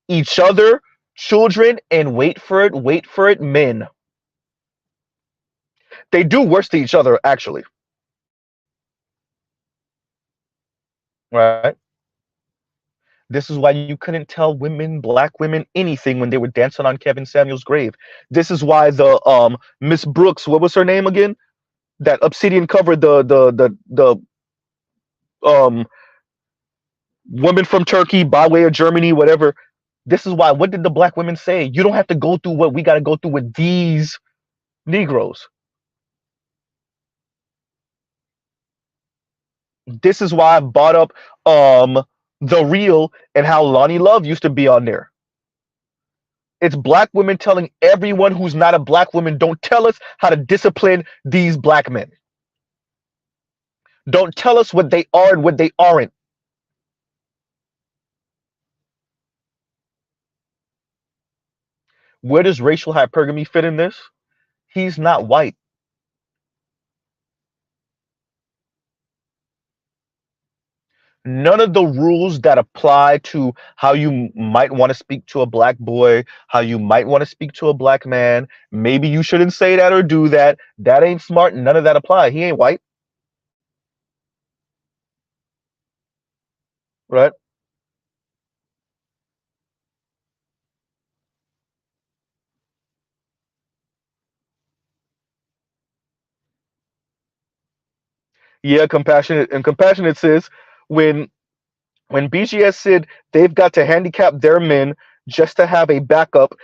each other, children, and wait for it, men. They do worse to each other, actually. right? This is why you couldn't tell women, black women, anything when they were dancing on Kevin Samuel's grave. This is why the Miss Brooks, what was her name again? That Obsidian covered the woman from Turkey by way of Germany, whatever. This is why. What did the black women say? You don't have to go through what we got to go through with these Negroes. This is why I brought up the real and how Lonnie Love used to be on there. It's black women telling everyone who's not a black woman, don't tell us how to discipline these black men. Don't tell us what they are and what they aren't. Where does racial hypergamy fit in this? He's not white. None of the rules that apply to how you might want to speak to a black boy, how you might want to speak to a black man, maybe you shouldn't say that or do that. That ain't smart. None of that apply. He ain't white, right? Yeah, compassionate and compassionate says when BGS said they've got to handicap their men just to have a backup.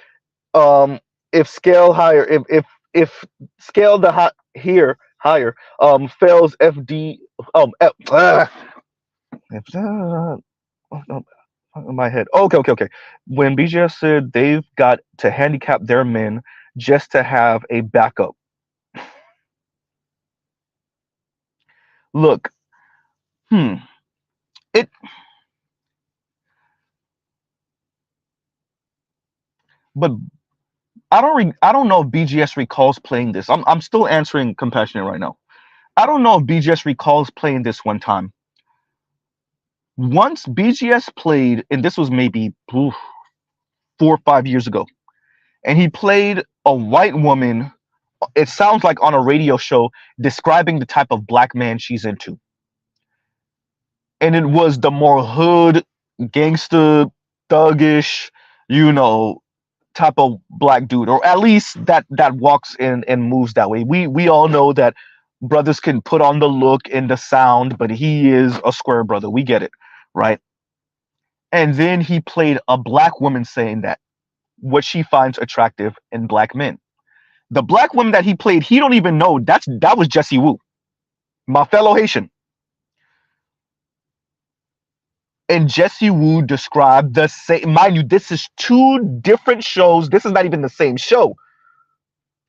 If scale higher, if scale the here higher fails, FD if, no, in my head. Okay, okay, okay. When BGS said they've got to handicap their men just to have a backup. Look, hmm, it. But I don't know if BGS recalls playing this. I'm still answering compassionate right now. I don't know if BGS recalls playing this one time. Once BGS played, and this was maybe 4 or 5 years ago, and he played a white woman. It sounds like on a radio show describing the type of black man she's into, and it was the more hood, gangster, thuggish, you know, type of black dude, or at least that walks in and moves that way. We all know that brothers can put on the look and the sound, but he is a square brother. We get it, right? And then he played a black woman saying that what she finds attractive in black men. The black woman that he played, he don't even know that was Jessie Woo, my fellow Haitian. And Jessie Woo described the same. Mind you, this is two different shows. This is not even the same show,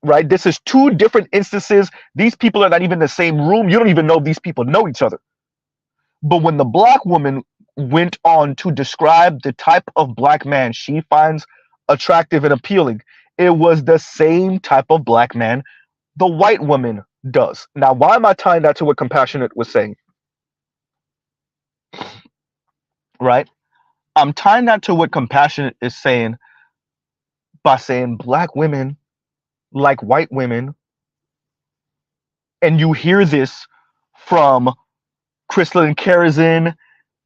right? This is two different instances. These people are not even in the same room. You don't even know if these people know each other. But when the black woman went on to describe the type of black man she finds attractive and appealing, it was the same type of black man the white woman does. Now, why am I tying that to what Compassionate was saying? Right? I'm tying that to what Compassionate is saying by saying black women like white women, and you hear this from Chrysler and Karazin,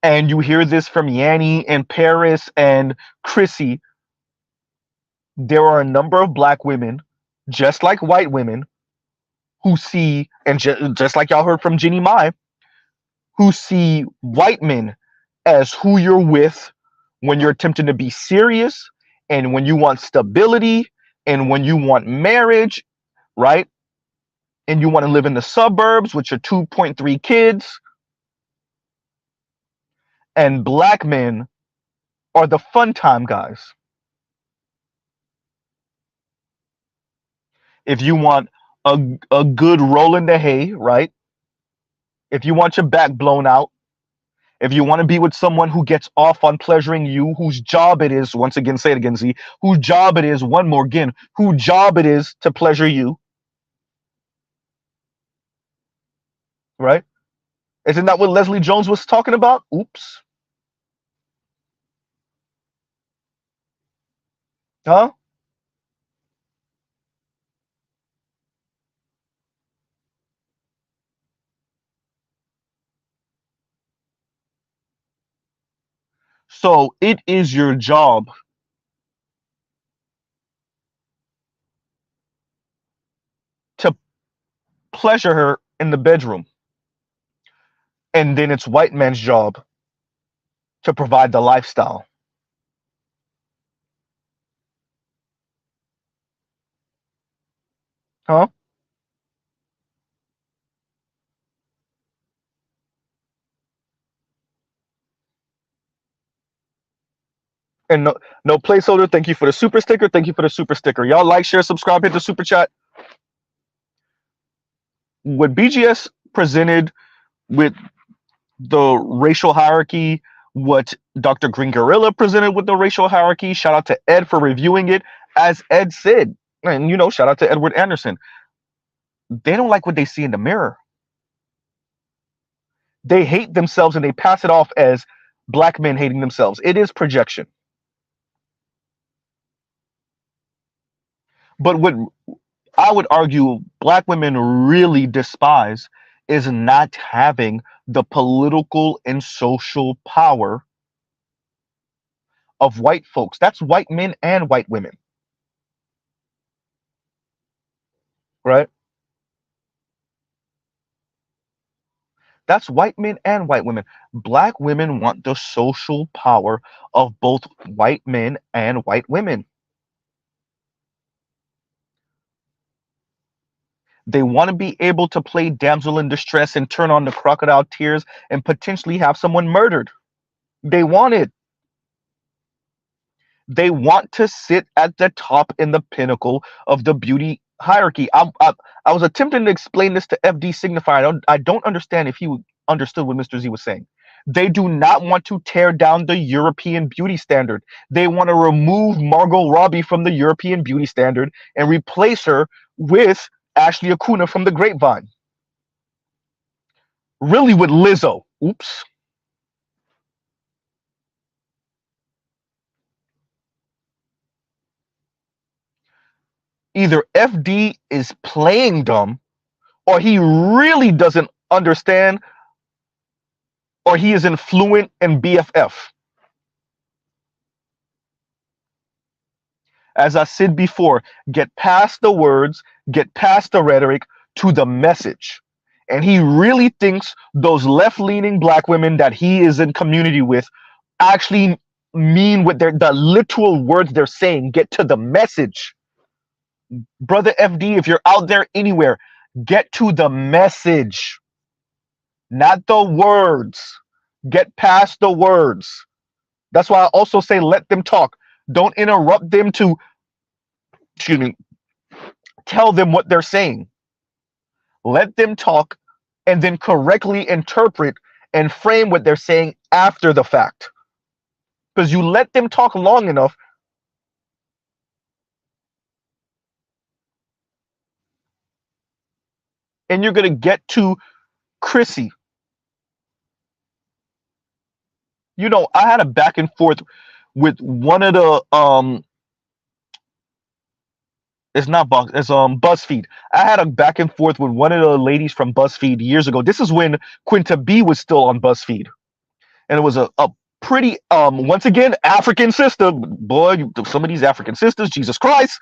and you hear this from Yanni and Paris and Chrissy. There are a number of black women, just like white women, who see, and just like y'all heard from Jeannie Mai, who see white men as who you're with when you're attempting to be serious and when you want stability and when you want marriage, right? And you want to live in the suburbs with your 2.3 kids. And black men are the fun time guys. If you want a good roll in the hay, right? If you want your back blown out, if you want to be with someone who gets off on pleasuring you, whose job it is, once again, say it again, Z, whose job it is, one more again, whose job it is to pleasure you, right? Isn't that what Leslie Jones was talking about? Oops. Huh? So it is your job to pleasure her in the bedroom. And then it's white man's job to provide the lifestyle. Huh? And no placeholder. Thank you for the super sticker. Thank you for the super sticker. Y'all like, share, subscribe, hit the super chat. What BGS presented with the racial hierarchy, what Dr. Green Gorilla presented with the racial hierarchy. Shout out to Ed for reviewing it. As Ed said, and shout out to Edward Anderson. They don't like what they see in the mirror. They hate themselves and they pass it off as black men hating themselves. It is projection. But what I would argue black women really despise is not having the political and social power of white folks. That's white men and white women, right? That's white men and white women. Black women want the social power of both white men and white women. They want to be able to play damsel in distress and turn on the crocodile tears and potentially have someone murdered. They want it. They want to sit at the top in the pinnacle of the beauty hierarchy. I was attempting to explain this to FD Signifier. I don't understand if he understood what Mr. Z was saying. They do not want to tear down the European beauty standard. They want to remove Margot Robbie from the European beauty standard and replace her with Ashley Acuna from The Grapevine. Really with Lizzo. Oops. Either FD is playing dumb or he really doesn't understand or he is influent in BFF. As I said before, get past the words, get past the rhetoric to the message. And he really thinks those left-leaning black women that he is in community with actually mean what the literal words they're saying. Get to the message. Brother FD, if you're out there anywhere, get to the message, not the words. Get past the words. That's why I also say let them talk. Don't interrupt them to, excuse me, tell them what they're saying. Let them talk and then correctly interpret and frame what they're saying after the fact. Because you let them talk long enough, and you're going to get to Chrissy. I had a back and forth with one of the it's not Box, it's BuzzFeed. I had a back and forth with one of the ladies from BuzzFeed years ago. This is when Quinta B was still on BuzzFeed. And it was a pretty once again African sister. Boy, some of these African sisters, Jesus Christ.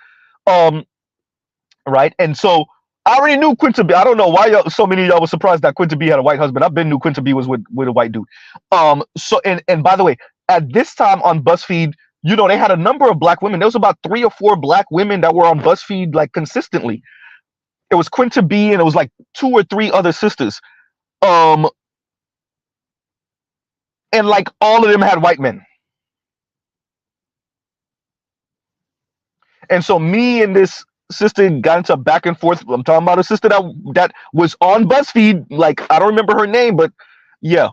Right? And so I already knew Quinta B. I don't know why so many of y'all were surprised that Quinta B had a white husband. I've been knew Quinta B was with a white dude. So and by the way, at this time on BuzzFeed, they had a number of black women. There was about 3 or 4 black women that were on BuzzFeed like consistently. It was Quinta B and it was like 2 or 3 other sisters. And like all of them had white men. And so me and this sister got into a back and forth. I'm talking about a sister that was on BuzzFeed. Like, I don't remember her name, but yeah.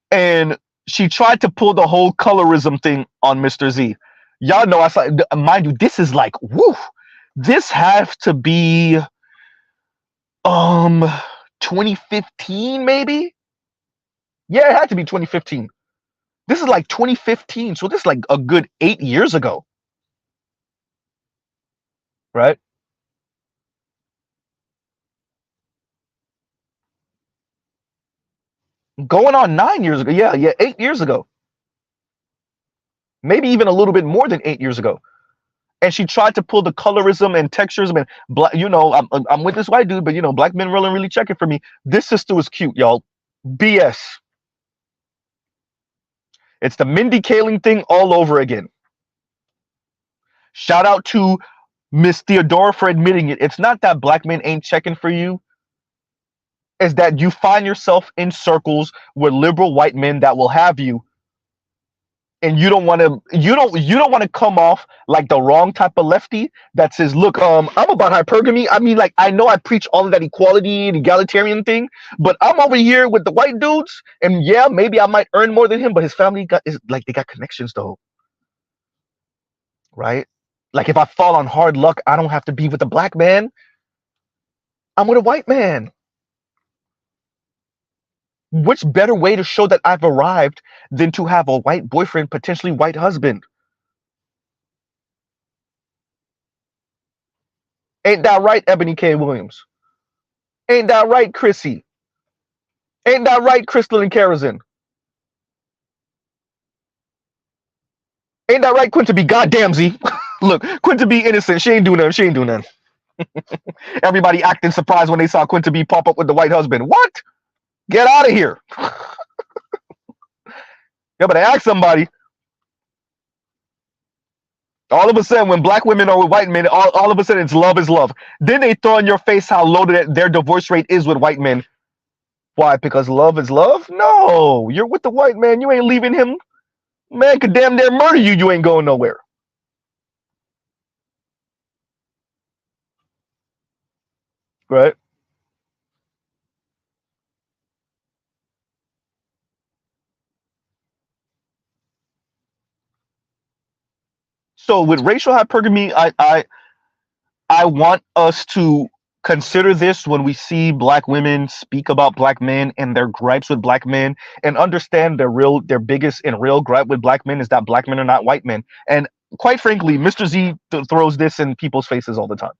And she tried to pull the whole colorism thing on Mr. Z. Y'all know, I saw, mind you, this is like, woo. This has to be 2015 maybe. Yeah, it had to be 2015. This is like 2015, so this is like a good 8 years ago, right? Going on 9 years ago. Yeah, 8 years ago. maybe even a little bit more than 8 years ago. And she tried to pull the colorism and texturism and black. I'm with this white dude, but black men really check it for me. This sister was cute, y'all. BS. It's the Mindy Kaling thing all over again. Shout out to Miss Theodora for admitting it. It's not that black men ain't checking for you. It's that you find yourself in circles with liberal white men that will have you, and you don't want to come off like the wrong type of lefty that says, look, I'm about hypergamy. I mean, like, I know I preach all of that equality and egalitarian thing, but I'm over here with the white dudes, and yeah, maybe I might earn more than him, but his family they got connections though, right? Like, if I fall on hard luck, I don't have to be with a black man. I'm with a white man. Which better way to show that I've arrived than to have a white boyfriend, potentially white husband? Ain't that right, Ebony K. Williams? Ain't that right, Chrissy? Ain't that right, Crystal and Karazin? Ain't that right, Quinta B? Goddamn, Z. Look, Quinta B innocent. She ain't doing nothing. She ain't doing nothing. Everybody acting surprised when they saw Quinta B pop up with the white husband. What? Get out of here. Yeah, but I ask somebody. All of a sudden, when black women are with white men, all of a sudden it's love is love. Then they throw in your face how low their divorce rate is with white men. Why? Because love is love? No, you're with the white man. You ain't leaving him. Man could damn near murder you. You ain't going nowhere. Right? So with racial hypergamy, I want us to consider this when we see black women speak about black men and their gripes with black men, and understand their biggest and real gripe with black men is that black men are not white men. And quite frankly, Mr. Z throws this in people's faces all the time,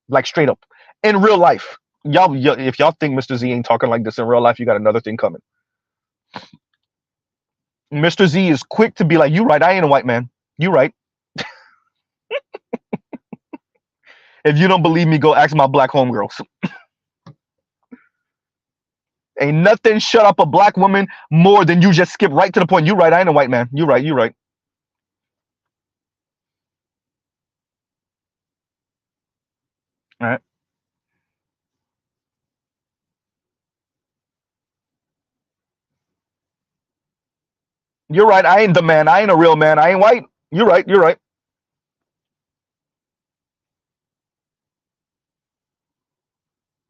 like straight up in real life. Y'all, if y'all think Mr. Z ain't talking like this in real life, you got another thing coming. Mr. Z is quick to be like, "You right, I ain't a white man. You right." If you don't believe me, go ask my black homegirls. Ain't nothing shut up a black woman more than you just skip right to the point. You right, I ain't a white man. You right, you right. All right. You're right, I ain't the man. I ain't a real man. I ain't white. You're right, you're right.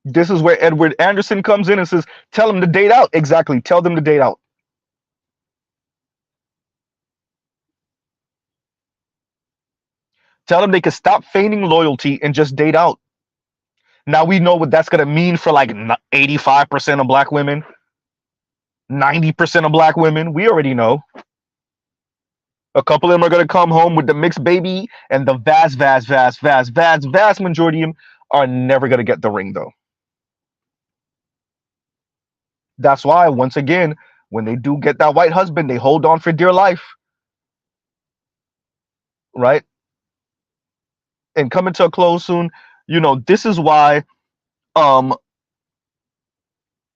This is where Edward Anderson comes in and says, tell them to date out. Exactly. Tell them to date out. Tell them they can stop feigning loyalty and just date out. Now we know what that's going to mean for like 85% of black women, 90% of black women. We already know. A couple of them are going to come home with the mixed baby, and the vast majority of them are never going to get the ring, though. That's why, once again, when they do get that white husband, they hold on for dear life. Right? And coming to a close soon, this is why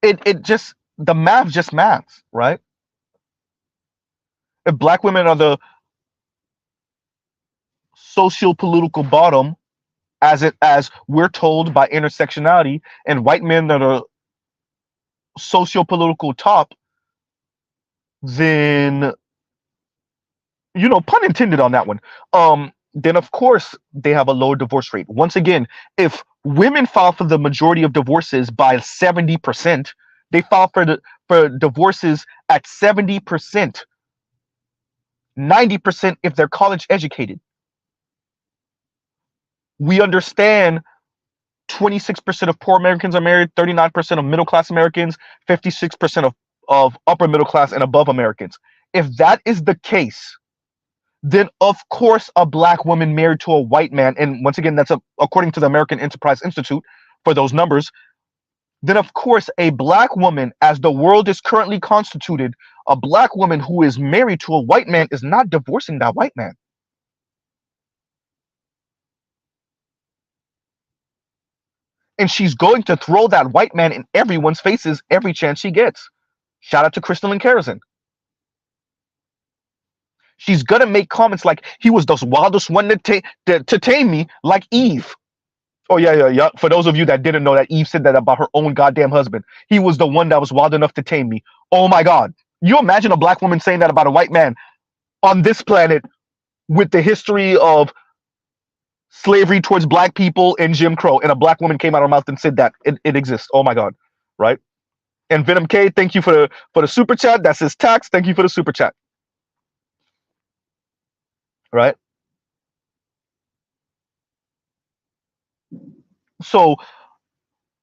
it just, the math just maths, right? If black women are the socio-political bottom, as we're told by intersectionality, and white men that are socio-political top, then pun intended on that one, then of course they have a lower divorce rate. Once again, if women file for the majority of divorces by 70%, they file for divorces at 70%, 90% if they're college educated. We understand 26% of poor Americans are married, 39% of middle class Americans, 56% of upper middle class and above Americans. If that is the case, then of course a black woman married to a white man, and once again, that's according to the American Enterprise Institute for those numbers, then of course a black woman, as the world is currently constituted, a black woman who is married to a white man is not divorcing that white man. And she's going to throw that white man in everyone's faces every chance she gets. Shout out to Crystalline Kerosene. She's gonna make comments like he was the wildest one to tame me, like Eve. Oh yeah. For those of you that didn't know that Eve said that about her own goddamn husband, he was the one that was wild enough to tame me. Oh my God! You imagine a black woman saying that about a white man on this planet with the history of slavery towards black people and Jim Crow, and a black woman came out of her mouth and said that it exists. Oh my God! Right? And Venom K, thank you for the super chat. That's his tax. Thank you for the super chat. Right? So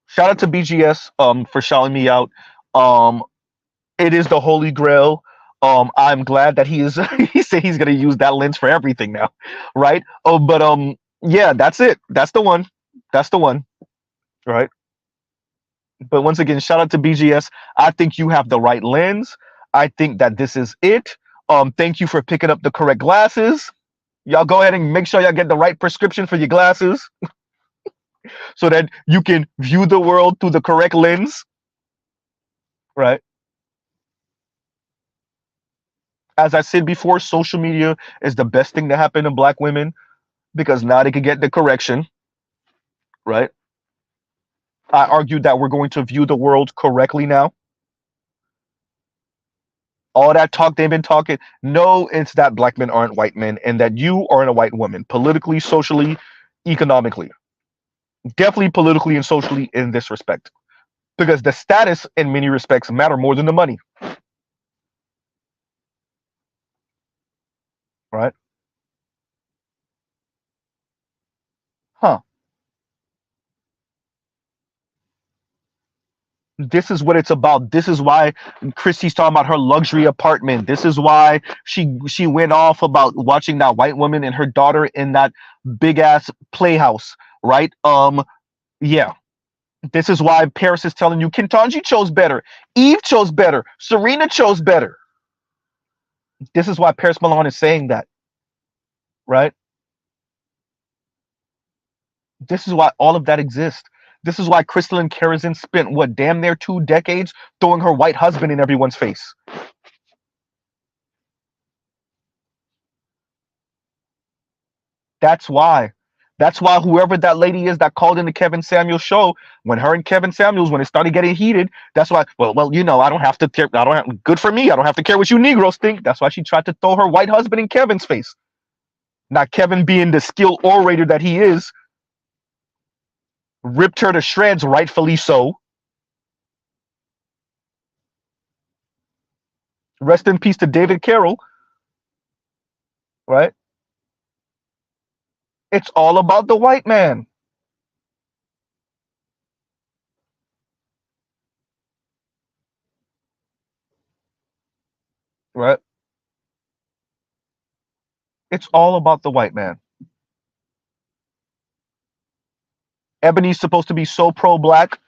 shout out to BGS for shouting me out. It is the holy grail. I'm glad that he is he said he's gonna use that lens for everything now, right? Oh, but yeah, that's it. That's the one. That's the one. Right? But once again, shout out to BGS. I think you have the right lens. I think that this is it. Thank you for picking up the correct glasses. Y'all go ahead and make sure y'all get the right prescription for your glasses so that you can view the world through the correct lens. Right? As I said before, social media is the best thing to happen to black women because now they can get the correction. Right? I argued that we're going to view the world correctly now. All that talk they've been talking, no, it's that black men aren't white men and that you aren't a white woman, politically, socially, economically. Definitely politically and socially in this respect. Because the status in many respects matter more than the money. Right? Huh. This is what it's about. This is why Christy's talking about her luxury apartment. This is why she went off about watching that white woman and her daughter in that big ass playhouse, right? Yeah. This is why Paris is telling you Kentanji chose better. Eve chose better. Serena chose better. This is why Paris Milan is saying that, right? This is why all of that exists. This is why Crystalline Kerosene spent what, damn near 2 decades throwing her white husband in everyone's face. That's why. That's why whoever that lady is that called in the Kevin Samuels show, when her and Kevin Samuels, when it started getting heated, that's why, well, you know, I don't have to care. I don't have, good for me. I don't have to care what you Negroes think. That's why she tried to throw her white husband in Kevin's face. Not Kevin being the skilled orator that he is, ripped her to shreds, rightfully so. Rest in peace to David Carroll. Right? It's all about the white man. Right? It's all about the white man. Ebony's supposed to be so pro-black,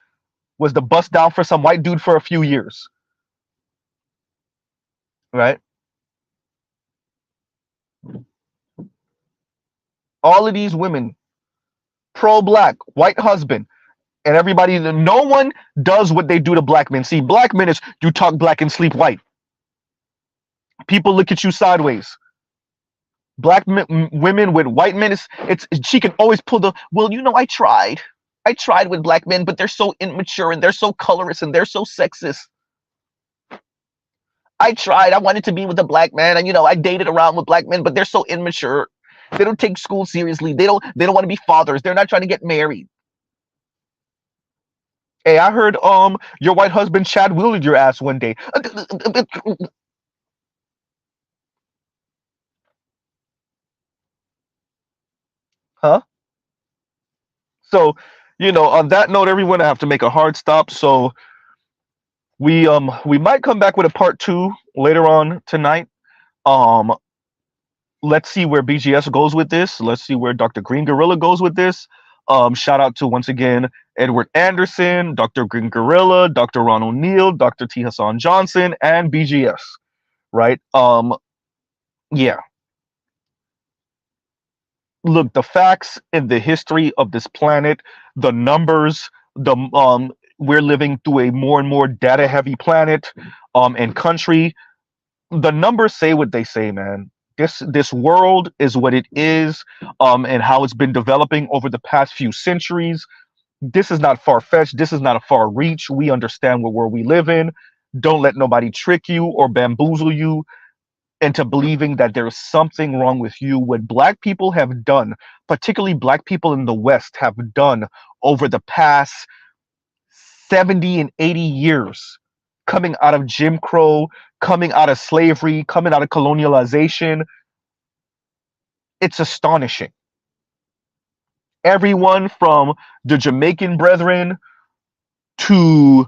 was the bust down for some white dude for a few years. Right? All of these women, pro-black, white husband, and everybody, no one does what they do to black men. See, black men is you talk black and sleep white. People look at you sideways. Black women with white men, it's she can always pull the, well, you know, I tried with black men, but they're so immature and they're so colorist and they're so sexist. I tried. I wanted to be with a black man, and you know, I dated around with black men, but they're so immature. They don't take school seriously. They don't want to be fathers. They're not trying to get married. Hey, I heard your white husband Chad wielded your ass one day. Huh? So, you know, on that note, everyone, I have to make a hard stop. So we might come back with a part 2 later on tonight. Let's see where BGS goes with this. Let's see where Dr. Green Gorilla goes with this. Shout out to, once again, Edward Anderson, Dr. Green Gorilla, Dr. Ron O'Neill, Dr. T. Hassan Johnson, and BGS. Right? Yeah. Look, the facts in the history of this planet, the numbers, the we're living through a more and more data heavy planet and country. The numbers say what they say, man. This world is what it is, and how it's been developing over the past few centuries. This is not far fetched. This is not a far reach. We understand what world we live in. Don't let nobody trick you or bamboozle you into believing that there's something wrong with you. What black people have done, particularly black people in the West, have done over the past 70 and 80 years, coming out of Jim Crow, coming out of slavery, coming out of colonialization, it's astonishing. Everyone from the Jamaican brethren to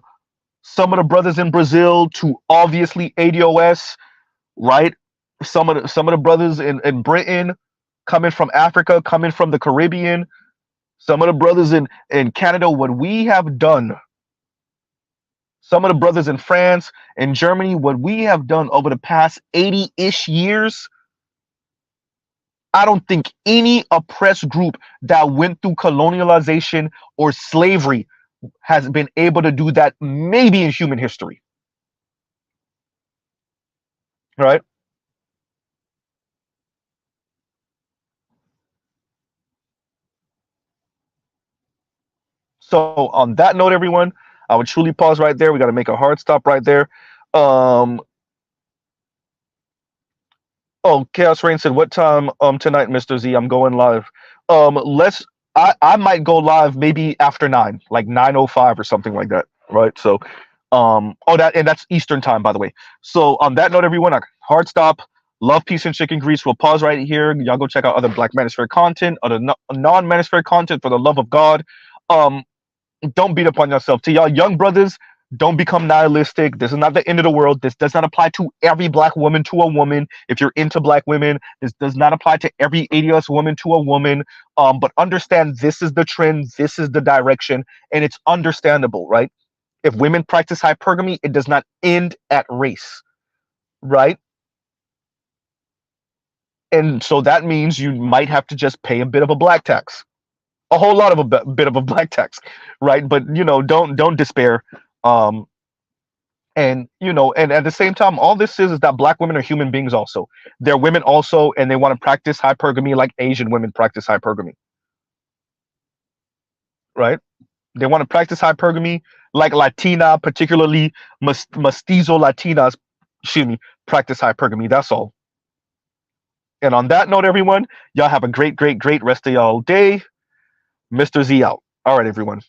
some of the brothers in Brazil to obviously ADOS, right? Some of the brothers in Britain, coming from Africa, coming from the Caribbean, some of the brothers in Canada, what we have done, some of the brothers in France and Germany, what we have done over the past 80-ish years, I don't think any oppressed group that went through colonialization or slavery has been able to do that maybe in human history. Right? So on that note, everyone, I would truly pause right there. We got to make a hard stop right there. Um, oh, Chaos Rain said, "What time tonight, Mr. Z? I'm going live. Let's. I might go live maybe after 9, like 9:05 or something like that. Right? So, oh, that's Eastern time, by the way. So on that note, everyone, a hard stop. Love, peace, and chicken grease. We'll pause right here. Y'all go check out other Black Manosphere content, other non-Manosphere content, for the love of God. Um, don't beat up on yourself. To y'all young brothers, don't become nihilistic. This is not the end of the world. This does not apply to every black woman to a woman. If you're into black women, this does not apply to every ADOS woman to a woman. But understand this is the trend, this is the direction, and it's understandable, right? If women practice hypergamy, it does not end at race, right? And so that means you might have to just pay a bit of a black tax, a whole lot of a bit of a black tax, right? But don't despair. Um, and and at the same time, all this is that black women are human beings also. They're women also, and they want to practice hypergamy like Asian women practice hypergamy, right? They want to practice hypergamy like Latina, particularly mestizo Latinas, excuse me, practice hypergamy. That's all. And on that note, everyone, y'all have a great, great, great rest of y'all day. Mr. Z out. All right, everyone.